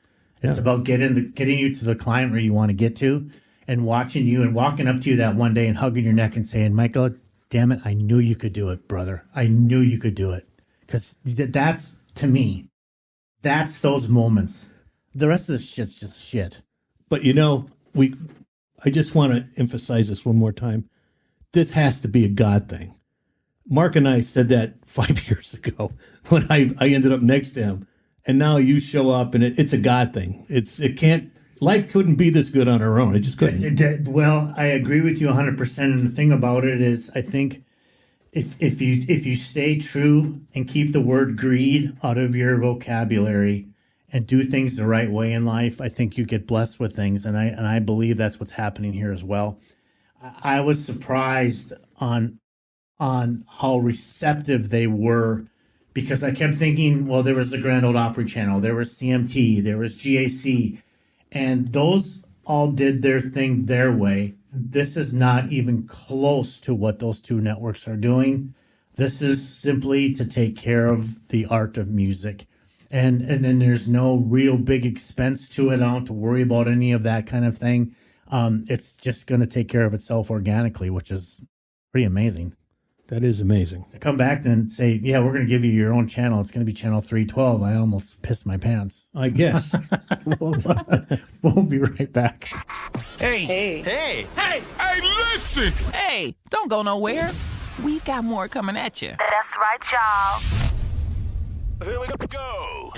It's about getting you to the client where you want to get to, and watching you and walking up to you that one day and hugging your neck and saying, Michael, damn it, I knew you could do it, brother. I knew you could do it. Because that's, to me, that's those moments. The rest of the shit's just shit. But, you know, I just want to emphasize this one more time. This has to be a God thing. Mark and I said that 5 years ago when I ended up next to him. And now you show up, and it's a God thing. Life couldn't be this good on our own. It just couldn't. Well, I agree with you 100%. And the thing about it is, I think if you stay true and keep the word greed out of your vocabulary and do things the right way in life, I think you get blessed with things. And I believe that's what's happening here as well. I was surprised on how receptive they were, because I kept thinking, well, there was the Grand Ole Opry Channel, there was CMT, there was GAC, and those all did their thing their way. This is not even close to what those two networks are doing. This is simply to take care of the art of music. And then there's no real big expense to it. I don't have to worry about any of that kind of thing. It's just going to take care of itself organically, which is pretty amazing. That is amazing. To come back and say, yeah, we're going to give you your own channel. It's going to be channel 312. I almost pissed my pants. I guess. We'll be right back. Hey, listen. Hey, don't go nowhere. We've got more coming at you. That's right, y'all. Here we go.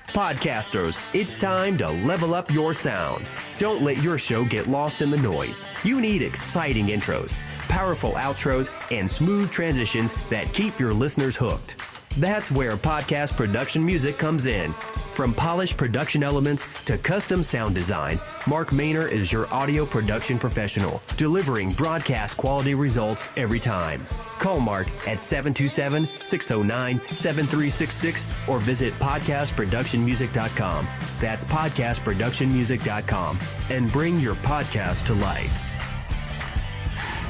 Podcasters, it's time to level up your sound. Don't let your show get lost in the noise. You need exciting intros, powerful outros, and smooth transitions that keep your listeners hooked. That's where podcast production music comes in. From polished production elements to custom sound design, Mark Maynor is your audio production professional, delivering broadcast quality results every time. Call Mark at 727-609-7366 or visit podcastproductionmusic.com. That's podcastproductionmusic.com, and bring your podcast to life.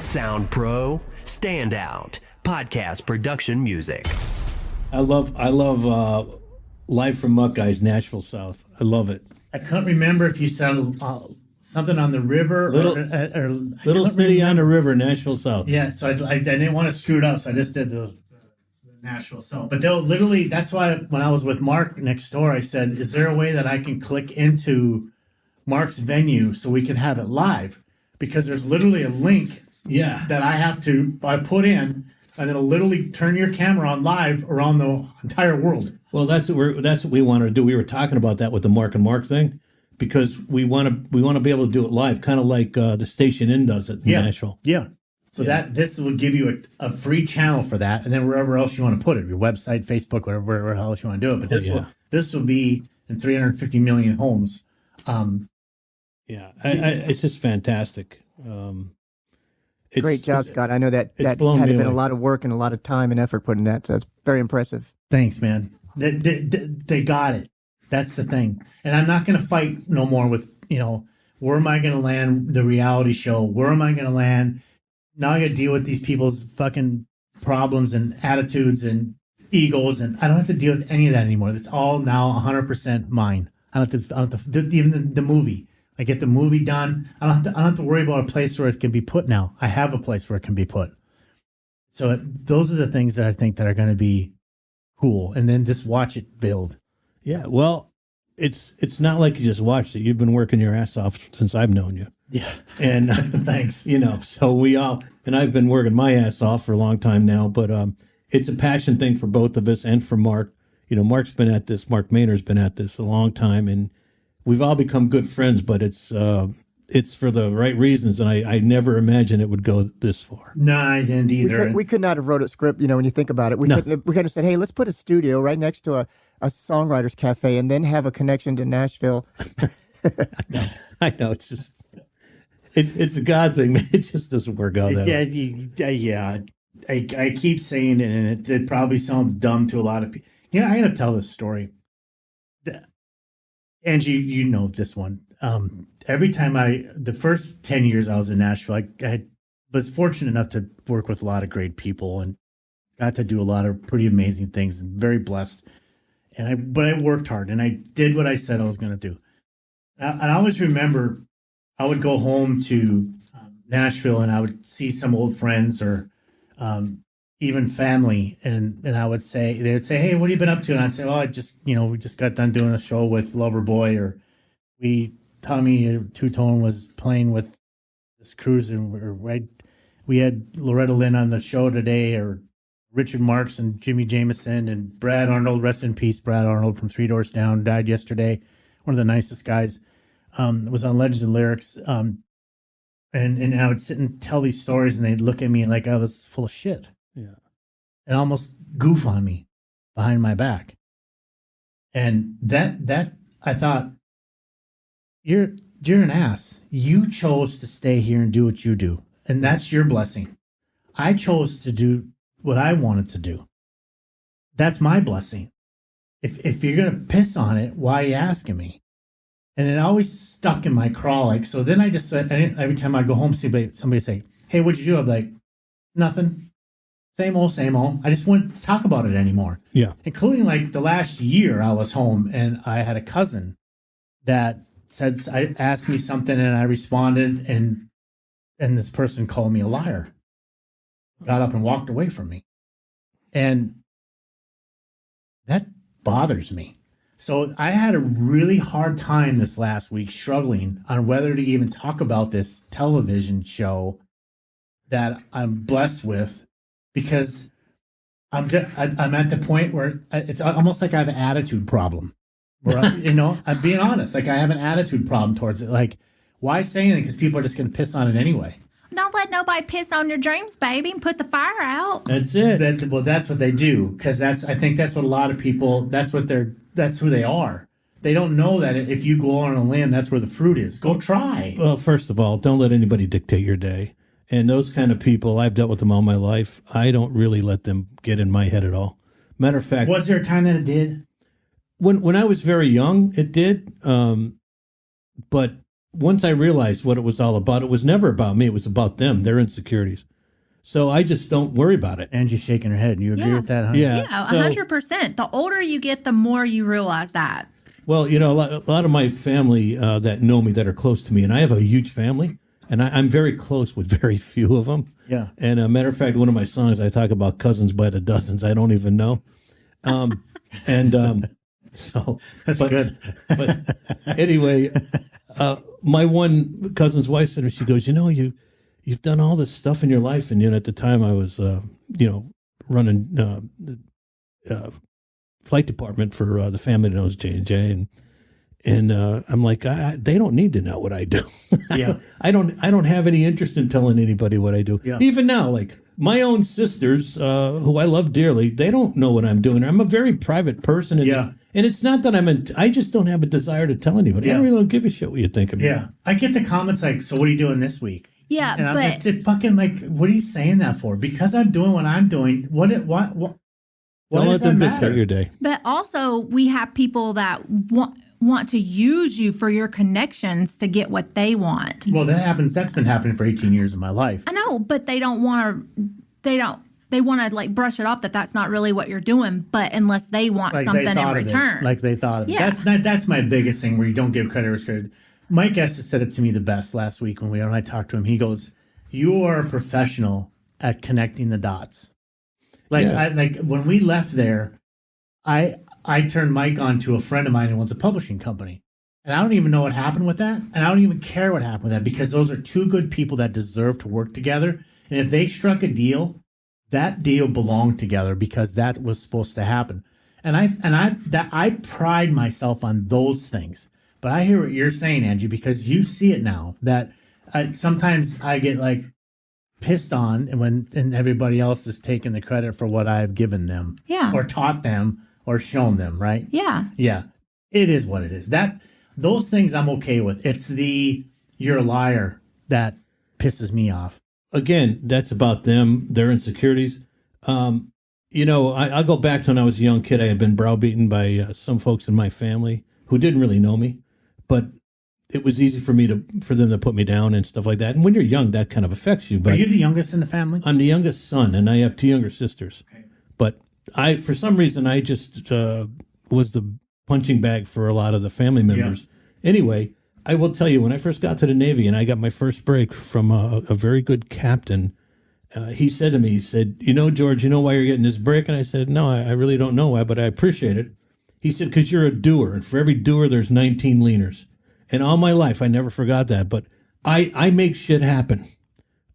Sound Pro, stand out. Podcast production music. I love Live from Muckeyes, Nashville South. I love it. I couldn't remember if you said something on the river or Little City on the River, Nashville South. Yeah, so I didn't want to screw it up, so I just did the Nashville. So, but they'll literally, that's why when I was with Mark next door, I said, is there a way that I can click into Mark's venue so we can have it live? Because there's literally a link that I put in, and it'll literally turn your camera on live around the entire world. Well, that's what we wanted to do. We were talking about that with the Mark and Mark thing, because we want to be able to do it live, kind of like the Station Inn does it in Nashville. Yeah. So this would give you a free channel for that, and then wherever else you want to put it, your website, Facebook, wherever else you want to do it. But this will be in 350 million homes. It's just fantastic. Great job, Scott. I know that had been a lot of work and a lot of time and effort put in that, so it's very impressive. Thanks, man. They got it. That's the thing. And I'm not going to fight no more with, where am I going to land the reality show? Where am I going to land? Now I got to deal with these people's fucking problems and attitudes and egos, and I don't have to deal with any of that anymore. It's all now 100% mine. I don't have to even the movie. I get the movie done. I don't have to worry about a place where it can be put now. I have a place where it can be put. So those are the things that I think that are going to be cool, and then just watch it build. Yeah, well, it's not like you just watched it. You've been working your ass off since I've known you. Yeah. And thanks. So and I've been working my ass off for a long time now, but it's a passion thing for both of us and for Mark. Mark's been at this, Mark Maynor's been at this a long time, and we've all become good friends, but it's for the right reasons, and I never imagined it would go this far. No, I didn't either. We could not have wrote a script, when you think about it. We could have said, hey, let's put a studio right next to a songwriters cafe and then have a connection to Nashville. I know. It's just, it's a God thing, man. It just doesn't work out that way. Yeah. I keep saying it, and it probably sounds dumb to a lot of people. I got to tell this story. Angie, you know this one. Every time the first 10 years I was in Nashville, I was fortunate enough to work with a lot of great people and got to do a lot of pretty amazing things. Very blessed. But I worked hard, and I did what I said I was going to do. And I always remember I would go home to Nashville, and I would see some old friends or even family, and I would say, they would say, hey, what have you been up to? And I'd say, oh, I just, we just got done doing a show with Loverboy, or Tommy Two-Tone was playing with this cruise, and we had Loretta Lynn on the show today, or Richard Marx and Jimmy Jameson and Brad Arnold, rest in peace, Brad Arnold from Three Doors Down, died yesterday. One of the nicest guys. Was on Legends and Lyrics. And I would sit and tell these stories, and they'd look at me like I was full of shit. Yeah. And almost goof on me behind my back. And that I thought, you're an ass. You chose to stay here and do what you do. And that's your blessing. I chose to do what I wanted to do. That's my blessing. If you're going to piss on it, why are you asking me? And it always stuck in my craw. So then I just said, every time I go home, somebody say, hey, what'd you do? I'm like, nothing. Same old, same old. I just wouldn't talk about it anymore. Yeah. Including the last year I was home, and I had a cousin that asked me something, and I responded, and this person called me a liar. Got up and walked away from me. And that bothers me. So I had a really hard time this last week struggling on whether to even talk about this television show that I'm blessed with, because I'm at the point where it's almost like I have an attitude problem. Where I'm being honest. I have an attitude problem towards it. Why say anything? Because people are just going to piss on it anyway. Don't let nobody piss on your dreams, baby, and put the fire out. That's it. That's what they do, because I think that's what a lot of people. That's who they are. They don't know that if you go on a limb, that's where the fruit is. Go try. Well, first of all, don't let anybody dictate your day. And those kind of people, I've dealt with them all my life. I don't really let them get in my head at all. Matter of fact, was there a time that it did? When I was very young, it did. But once I realized what it was all about, it was never about me. It was about them, their insecurities. So I just don't worry about it. Angie's shaking her head. You agree with that, huh? Yeah, 100%. The older you get, the more you realize that. Well, a lot of my family that know me, that are close to me, and I have a huge family. And I'm very close with very few of them. Yeah. And a matter of fact, one of my songs, I talk about cousins by the dozens. I don't even know. So that's good. But anyway, my one cousin's wife said to me, she goes, you've done all this stuff in your life. And at the time I was, running the flight department for the family that knows J&J. And I'm like, they don't need to know what I do. Yeah. I don't have any interest in telling anybody what I do. Yeah. Even now, like my own sisters, who I love dearly, they don't know what I'm doing. I'm a very private person. And it's not that I just don't have a desire to tell anybody. Yeah. I don't really give a shit what you think of me. Yeah. I get the comments like, so what are you doing this week? Yeah, and but I'm just fucking like, what are you saying that for? Because I'm doing what I'm doing. What Don't does let that them matter? dictate your day. But also, we have people that want to use you for your connections to get what they want. Well, that happens. That's been happening for 18 years of my life. I know, but they want to like brush it off that that's not really what you're doing. But unless they want Like something they in thought of return, it. Like they thought of it. Yeah. That's my biggest thing where you don't give credit where credit. Mike Estes said it to me the best last week when I talked to him. He goes, "You are a professional at connecting the dots." Like when we left there, I turned Mike on to a friend of mine who owns a publishing company. And I don't even know what happened with that. And I don't even care what happened with that because those are two good people that deserve to work together. And if they struck a deal, that deal belonged together because that was supposed to happen. And I pride myself on those things. But I hear what you're saying, Angie, because you see it now that sometimes I get like pissed on and everybody else is taking the credit for what I've given them or taught them or shown them, right? Yeah. Yeah. It is what it is. Those things I'm okay with. It's you're a liar that pisses me off. Again, that's about them, their insecurities. I'll go back to when I was a young kid. I had been browbeaten by some folks in my family who didn't really know me, but it was easy for them to put me down and stuff like that. And when you're young, that kind of affects you. But are you the youngest in the family? I'm the youngest son, and I have two younger sisters. Okay. But for some reason, I just was the punching bag for a lot of the family members. Yeah. Anyway, I will tell you, when I first got to the Navy and I got my first break from a very good captain, he said to me, George, you know why you're getting this break? And I said, no, I really don't know why, but I appreciate it. He said, because you're a doer, and for every doer, there's 19 leaners. And all my life, I never forgot that. But I make shit happen.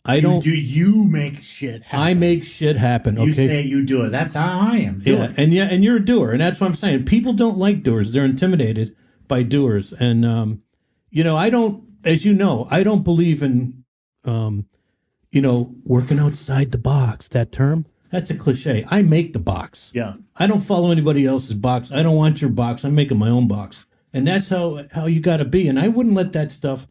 Do you make shit happen? I make shit happen. Okay, you say you do it. That's how I am. And you're a doer, and that's what I'm saying. People don't like doers; they're intimidated by doers. And I don't, as you know, I don't believe in, working outside the box. That term, that's a cliche. I make the box. Yeah. I don't follow anybody else's box. I don't want your box. I'm making my own box, and that's how you got to be. And I wouldn't let that stuff.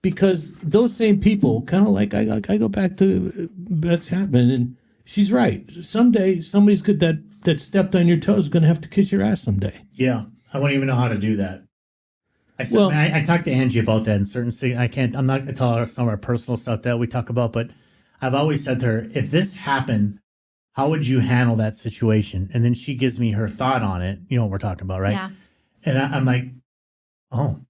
Because those same people, kind of like I go back to Beth Chapman, and she's right. Someday, somebody's good that stepped on your toes is going to have to kiss your ass someday. Yeah, I won't even know how to do that. I talked to Angie about that in certain things. I'm not going to tell her some of our personal stuff that we talk about, but I've always said to her, if this happened, how would you handle that situation? And then she gives me her thought on it. You know what we're talking about, right? Yeah. And I'm like, oh.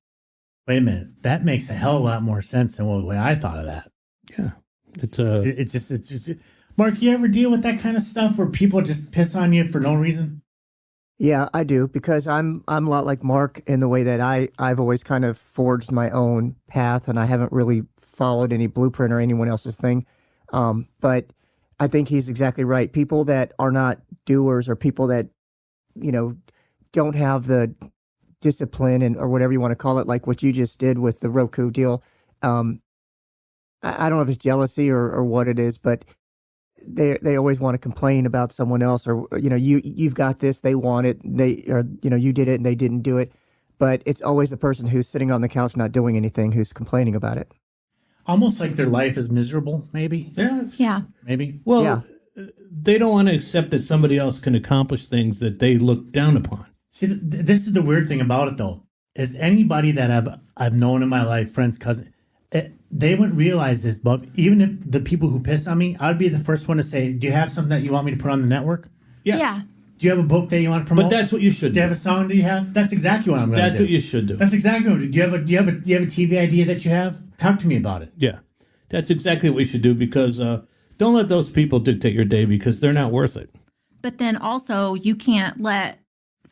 Wait a minute. That makes a hell of a lot more sense than the way I thought of that. Yeah. It's just Mark, you ever deal with that kind of stuff where people just piss on you for no reason? Yeah, I do, because I'm a lot like Mark in the way that I've always kind of forged my own path, and I haven't really followed any blueprint or anyone else's thing. But I think he's exactly right. People that are not doers, or people that, don't have the discipline or whatever you want to call it, like what you just did with the Roku deal. I don't know if it's jealousy or what it is, but they always want to complain about someone else, or you've got this, they want it, you did it and they didn't do it, but it's always the person who's sitting on the couch not doing anything who's complaining about it. Almost like their life is miserable, maybe. Yeah. Maybe. Well, yeah. They don't want to accept that somebody else can accomplish things that they look down upon. See, this is the weird thing about it, though. Is anybody that I've known in my life, friends, cousins, they wouldn't realize this, but even if the people who piss on me, I'd be the first one to say, do you have something that you want me to put on the network? Yeah. Do you have a book that you want to promote? But that's what you should do. Do you have a song that you have? That's exactly what I'm going to do. That's what you should do. That's exactly what I'm going to do. Do you have a TV idea that you have? Talk to me about it. Yeah. That's exactly what we should do, because don't let those people dictate your day, because they're not worth it. But then also, you can't let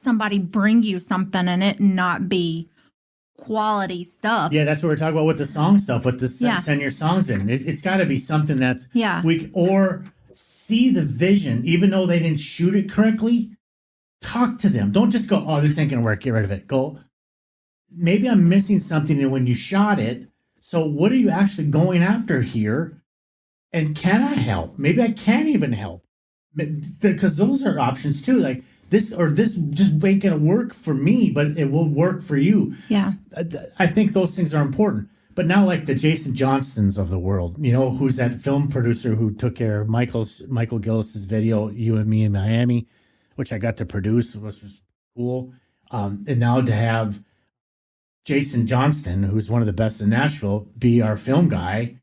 somebody bring you something and it not be quality stuff. Yeah, that's what we're talking about with the song stuff, with the send your songs in. It's got to be something that's or see the vision, even though they didn't shoot it correctly. Talk to them. Don't just go, oh, this ain't gonna work, get rid of it. Go, maybe I'm missing something when you shot it. So what are you actually going after here? And can I help? Maybe I can't even help, because those are options too. Like this just ain't gonna work for me, but it will work for you. Yeah, I think those things are important. But now, like the Jason Johnstons of the world, who's that film producer who took care of Michael Gillis's video, You and Me in Miami, which I got to produce, which was cool. And now to have Jason Johnston, who's one of the best in Nashville, be our film guy,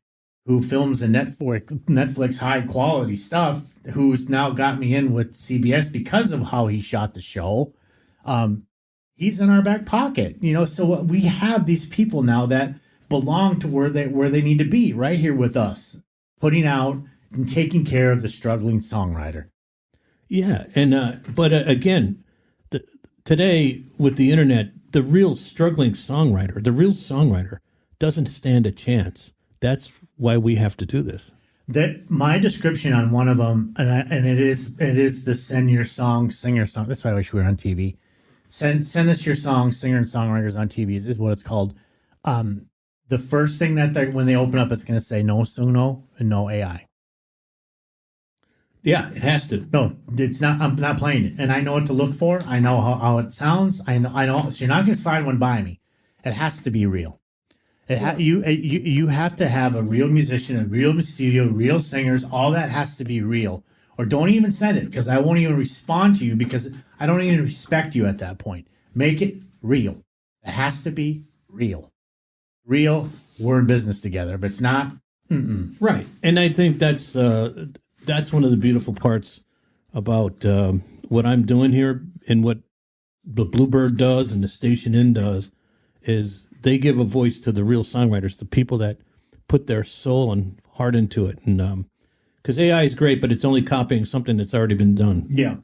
who films the Netflix high quality stuff, who's now got me in with CBS because of how he shot the show. He's in our back pocket, so we have these people now that belong to where they need to be, right here with us, putting out and taking care of the struggling songwriter. Yeah, and but again, today with the internet, the real struggling songwriter doesn't stand a chance. That's why we have to do this. That my description on one of them, and it is the send your song, sing your song. That's why I wish we were on TV. Send us your song, singer and songwriters on TV is what it's called. The first thing that when they open up, it's going to say no Suno and no AI. Yeah, it has to. No, it's not. I'm not playing it, and I know what to look for. I know how it sounds. I know. So you're not going to slide one by me. It has to be real. You have to have a real musician, a real studio, real singers. All that has to be real. Or don't even send it, because I won't even respond to you, because I don't even respect you at that point. Make it real. It has to be real. Real. We're in business together, but it's not. Right, and I think that's one of the beautiful parts about what I'm doing here, and what the Bluebird does and the Station Inn does, is they give a voice to the real songwriters, the people that put their soul and heart into it. And because AI is great, but it's only copying something that's already been done. Yeah.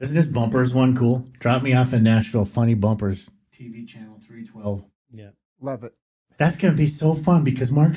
Isn't this bumpers one cool? Drop Me Off in Nashville, funny bumpers. TV channel 312. Yeah. Love it. That's going to be so fun, because Mark,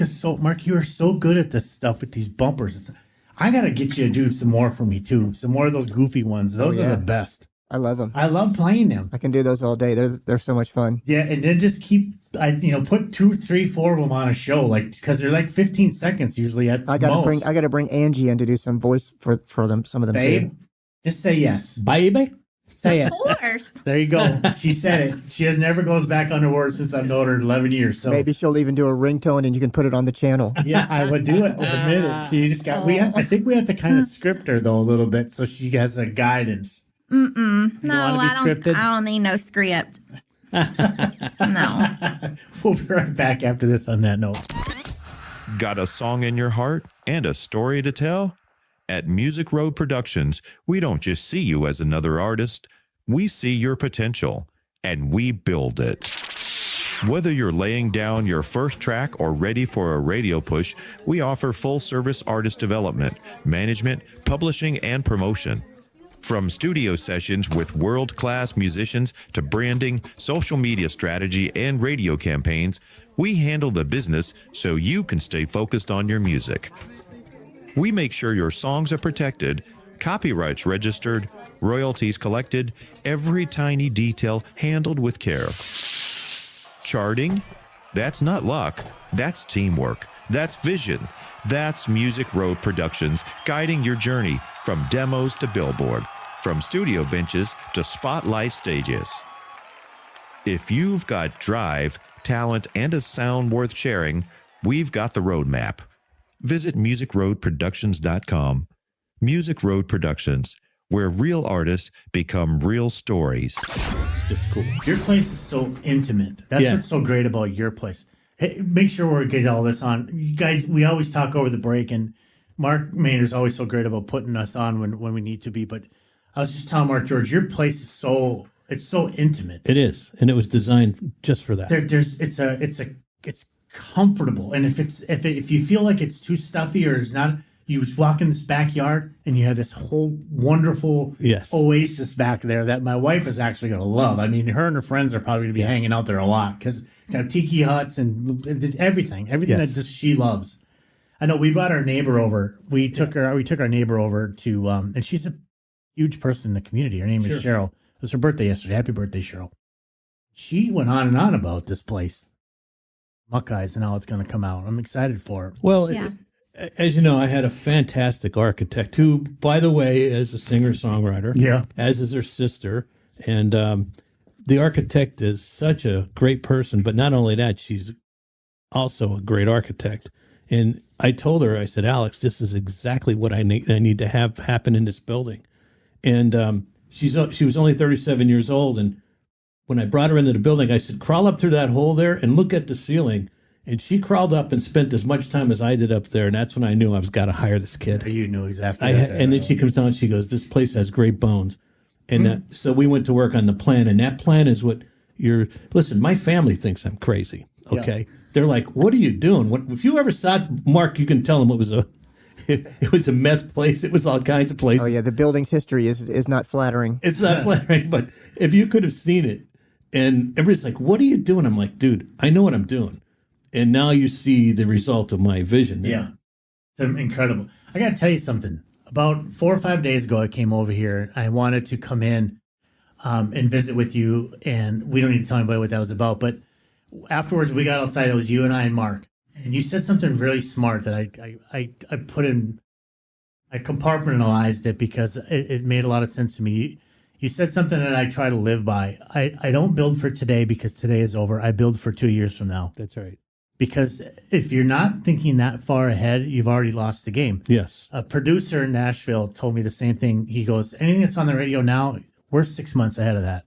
you are so good at this stuff with these bumpers. I got to get you to do some more for me too. Some more of those goofy ones. Those are the best. I love them. I love playing them. I can do those all day. They're so much fun. Yeah, and then just put 2, 3, 4 of them on a show, like, because they're like 15 seconds usually at most. I got to bring Angie in to do some voice for them. Some of them. Babe, too. just say yes. Baby, say it. Of course. There you go. She said it. She has never goes back under words since I've known her 11 years. So maybe she'll even do a ringtone and you can put it on the channel. Yeah, I would do it. Admit it. She just got. I think we have to kind of script her though a little bit, so she has a guidance. No, I don't need no script. No. We'll be right back after this on that note. Got a song in your heart and a story to tell? At Music Road Productions, we don't just see you as another artist. We see your potential, and we build it. Whether you're laying down your first track or ready for a radio push, we offer full-service artist development, management, publishing, and promotion. From studio sessions with world-class musicians to branding, social media strategy, and radio campaigns, we handle the business so you can stay focused on your music. We make sure your songs are protected, copyrights registered, royalties collected, every tiny detail handled with care. Charting? That's not luck. That's teamwork. That's vision. That's Music Road Productions, guiding your journey from demos to Billboard, from studio benches to spotlight stages. If you've got drive, talent, and a sound worth sharing, we've got the roadmap. Visit musicroadproductions.com. Music Road Productions, where real artists become real stories. It's just cool. Your place is so intimate. That's what's so great about your place. Hey, make sure we're getting all this on. You guys, we always talk over the break, and Mark Maynor is always so great about putting us on when we need to be. But I was just telling Mark George, your place is it's so intimate. It is, and it was designed just for that. It's comfortable. And if you feel like it's too stuffy or it's not, you just walk in this backyard and you have this whole wonderful oasis back there that my wife is actually going to love. I mean, her and her friends are probably going to be hanging out there a lot because it's got tiki huts and everything that just she loves. I know we brought our neighbor over. We took our neighbor over to, and she's a huge person in the community. Her name is Cheryl. It was her birthday yesterday. Happy birthday, Cheryl. She went on and on about this place, Muckeyes, and how it's going to come out. I'm excited for it. Well, as you know, I had a fantastic architect who, by the way, is a singer-songwriter. Yeah. As is her sister. And the architect is such a great person. But not only that, she's also a great architect. And I told her, I said, Alex, this is exactly what I need to have happen in this building. And she was only 37 years old. And when I brought her into the building, I said, crawl up through that hole there and look at the ceiling. And she crawled up and spent as much time as I did up there. And that's when I knew I was got to hire this kid. You knew exactly. And then she comes down and she goes, this place has great bones. And so we went to work on the plan. And that plan is what listen, my family thinks I'm crazy. Okay. Yeah. They're like, what are you doing? If you ever saw Mark, you can tell them it was a meth place. It was all kinds of places. Oh, yeah. The building's history is not flattering. It's not flattering. But if you could have seen it, and everybody's like, what are you doing? I'm like, dude, I know what I'm doing. And now you see the result of my vision. Yeah. It's incredible. I got to tell you something. About 4 or 5 days ago, I came over here. I wanted to come in and visit with you. And we don't need to tell anybody what that was about. But afterwards, we got outside. It was you and I and Mark. And you said something really smart that I put in. I compartmentalized it because it made a lot of sense to me. You said something that I try to live by. I don't build for today because today is over. I build for 2 years from now. That's right. Because if you're not thinking that far ahead, you've already lost the game. Yes. A producer in Nashville told me the same thing. He goes, anything that's on the radio now, we're 6 months ahead of that.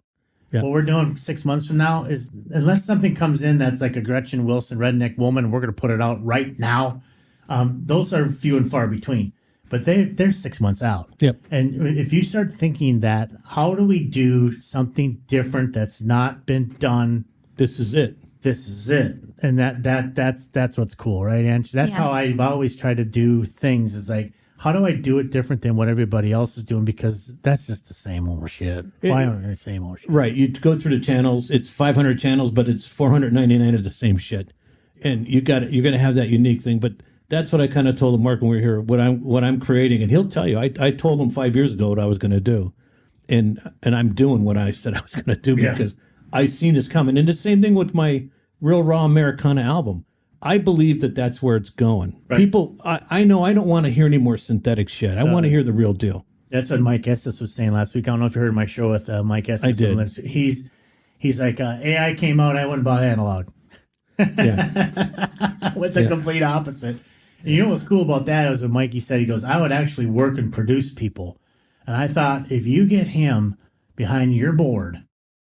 Yeah. What we're doing 6 months from now is, unless something comes in that's like a Gretchen Wilson redneck woman, we're going to put it out right now. Those are few and far between. But they're 6 months out. Yep. And if you start thinking that, how do we do something different that's not been done? This is it. This is it. And that's what's cool, right, Angie? That's how I've always tried to do things, is like, how do I do it different than what everybody else is doing? Because that's just the same old shit. Why aren't the same old shit? Right. You go through the channels. It's 500 channels, but it's 499 of the same shit. And you're going to have that unique thing. But that's what I kind of told Mark when we were here, what I'm creating. And he'll tell you, I told him 5 years ago what I was going to do. And I'm doing what I said I was going to do because I seen this coming. And the same thing with my Real Raw Americana album. I believe that that's where it's going. Right. People, I know I don't want to hear any more synthetic shit. I want to hear the real deal. That's what Mike Estes was saying last week. I don't know if you heard my show with Mike Estes. I did. He's like, AI came out, I wouldn't buy analog. Yeah. With the complete opposite. And you know what's cool about that is what Mikey said. He goes, I would actually work and produce people. And I thought, if you get him behind your board,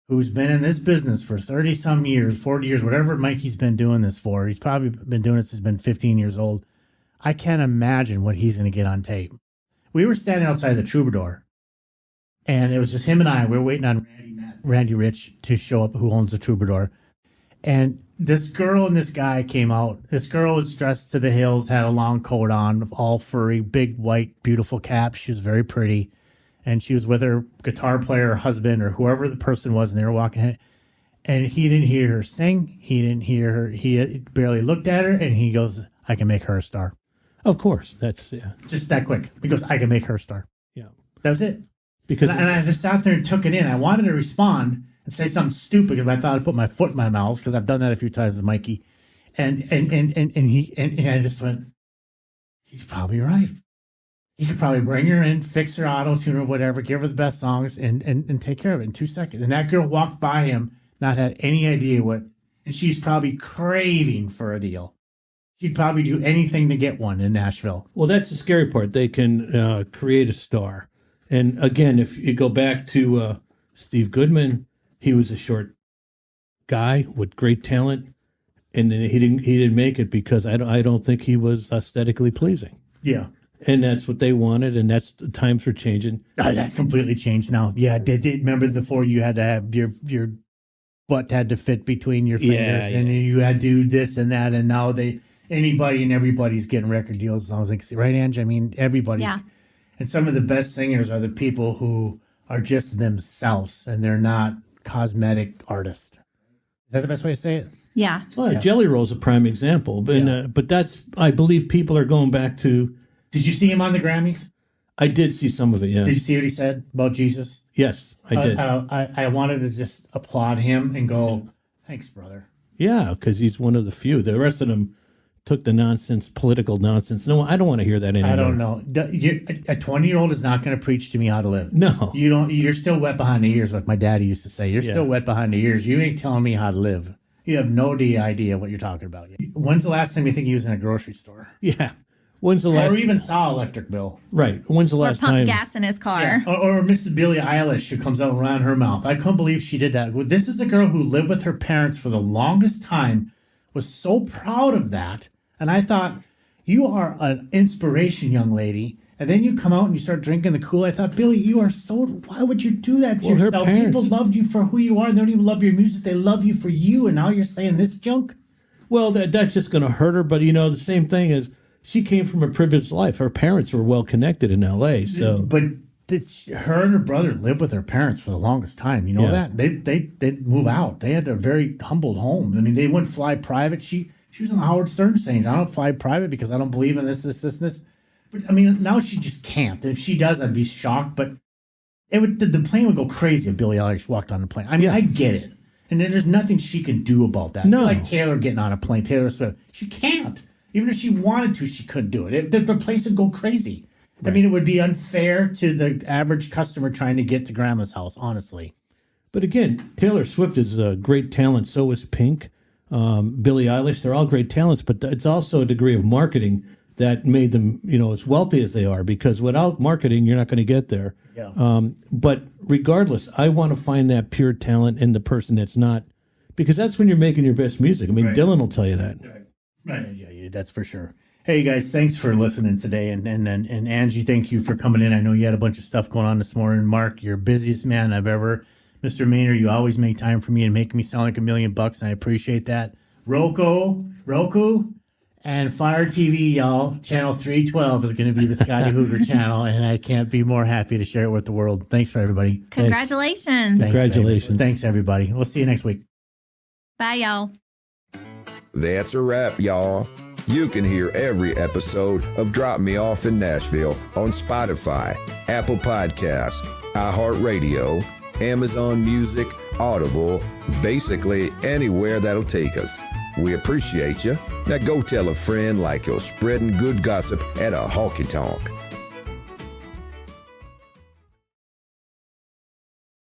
who's been in this business for 30-some years, 40 years, whatever Mikey's been doing this for. He's probably been doing this since he's been 15 years old. I can't imagine what he's going to get on tape. We were standing outside the Troubadour, and it was just him and I. We were waiting on Randy Rich to show up, who owns the Troubadour. And this girl and this guy came out. This girl was dressed to the hills, had a long coat on, all furry, big, white, beautiful cap. She was very pretty. And she was with her guitar player, her husband, or whoever the person was, and they were walking. And he didn't hear her sing. He didn't hear her. He barely looked at her, and he goes, I can make her a star. Of course. That's, just that quick. He goes, I can make her a star. Yeah. That was it. And I just sat there and took it in. I wanted to respond and say something stupid because I thought I'd put my foot in my mouth, because I've done that a few times with Mikey. And I just went, he's probably right. You could probably bring her in, fix her auto-tune or whatever, give her the best songs, and take care of it in 2 seconds. And that girl walked by him, not had any idea what, and she's probably craving for a deal. She'd probably do anything to get one in Nashville. Well, that's the scary part. They can create a star. And again, if you go back to Steve Goodman, he was a short guy with great talent, and then he didn't make it because I don't think he was aesthetically pleasing. Yeah. And that's what they wanted, and that's the times were changing. That's completely changed now. Yeah, they remember before you had to have your butt had to fit between your fingers, and you had to do this and that, and now anybody and everybody's getting record deals. I was like, right, Angie? I mean, everybody's. Yeah. And some of the best singers are the people who are just themselves, and they're not cosmetic artists. Is that the best way to say it? Yeah. Well, Jelly Roll's a prime example, but that's, I believe people are going back to. Did you see him on the Grammys? I did see some of it, yeah. Did you see what he said about Jesus? Yes, I did. I wanted to just applaud him and go, thanks, brother. Yeah, because he's one of the few. The rest of them took the nonsense, political nonsense. No, I don't want to hear that anymore. I don't know. A 20-year-old is not going to preach to me how to live. No. You don't. You're still wet behind the ears, like my daddy used to say. You're still wet behind the ears. You ain't telling me how to live. You have no idea what you're talking about. When's the last time you think he was in a grocery store? Yeah. When's the last? Or even saw electric bill. Right. When's the last time? Or pump gas in his car. Yeah. Or Mrs. Billie Eilish who comes out and around her mouth. I couldn't believe she did that. This is a girl who lived with her parents for the longest time, was so proud of that. And I thought, you are an inspiration, young lady. And then you come out and you start drinking the Kool-Aid. I thought, Billie, you are so... Why would you do that to yourself? People loved you for who you are. They don't even love your music. They love you for you. And now you're saying this junk? Well, that's just going to hurt her. But, the same thing is, she came from a privileged life. Her parents were well connected in L.A. So, but her and her brother lived with their parents for the longest time. You know that they move out. They had a very humbled home. I mean, they wouldn't fly private. She was on Howard Stern saying, "I don't fly private because I don't believe in this. But I mean, now she just can't. If she does, I'd be shocked. But the plane would go crazy if Billie Eilish walked on the plane. I mean, I get it, and there's nothing she can do about that. No, like Taylor getting on a plane. Taylor Swift, she can't. Even if she wanted to, she couldn't do it. The place would go crazy. Right. I mean, it would be unfair to the average customer trying to get to grandma's house, honestly. But again, Taylor Swift is a great talent. So is Pink, Billie Eilish. They're all great talents, but it's also a degree of marketing that made them, as wealthy as they are, because without marketing, you're not going to get there. Yeah. But regardless, I want to find that pure talent in the person that's not, because that's when you're making your best music. I mean, Dylan will tell you that. Right. Yeah, that's for sure. Hey, guys, thanks for listening today. And Angie, thank you for coming in. I know you had a bunch of stuff going on this morning. Mark, you're the busiest man I've ever. Mr. Maynor, you always make time for me and make me sound like $1 million, and I appreciate that. Roku, and Fire TV, y'all. Channel 312 is going to be the Scotty Hooger channel, and I can't be more happy to share it with the world. Thanks for everybody. Congratulations. Congratulations. Thanks, everybody. We'll see you next week. Bye, y'all. That's a wrap, y'all. You can hear every episode of Drop Me Off in Nashville on Spotify, Apple Podcasts, iHeartRadio, Amazon Music, Audible, basically anywhere that'll take us. We appreciate you. Now go tell a friend like you're spreading good gossip at a honky-tonk.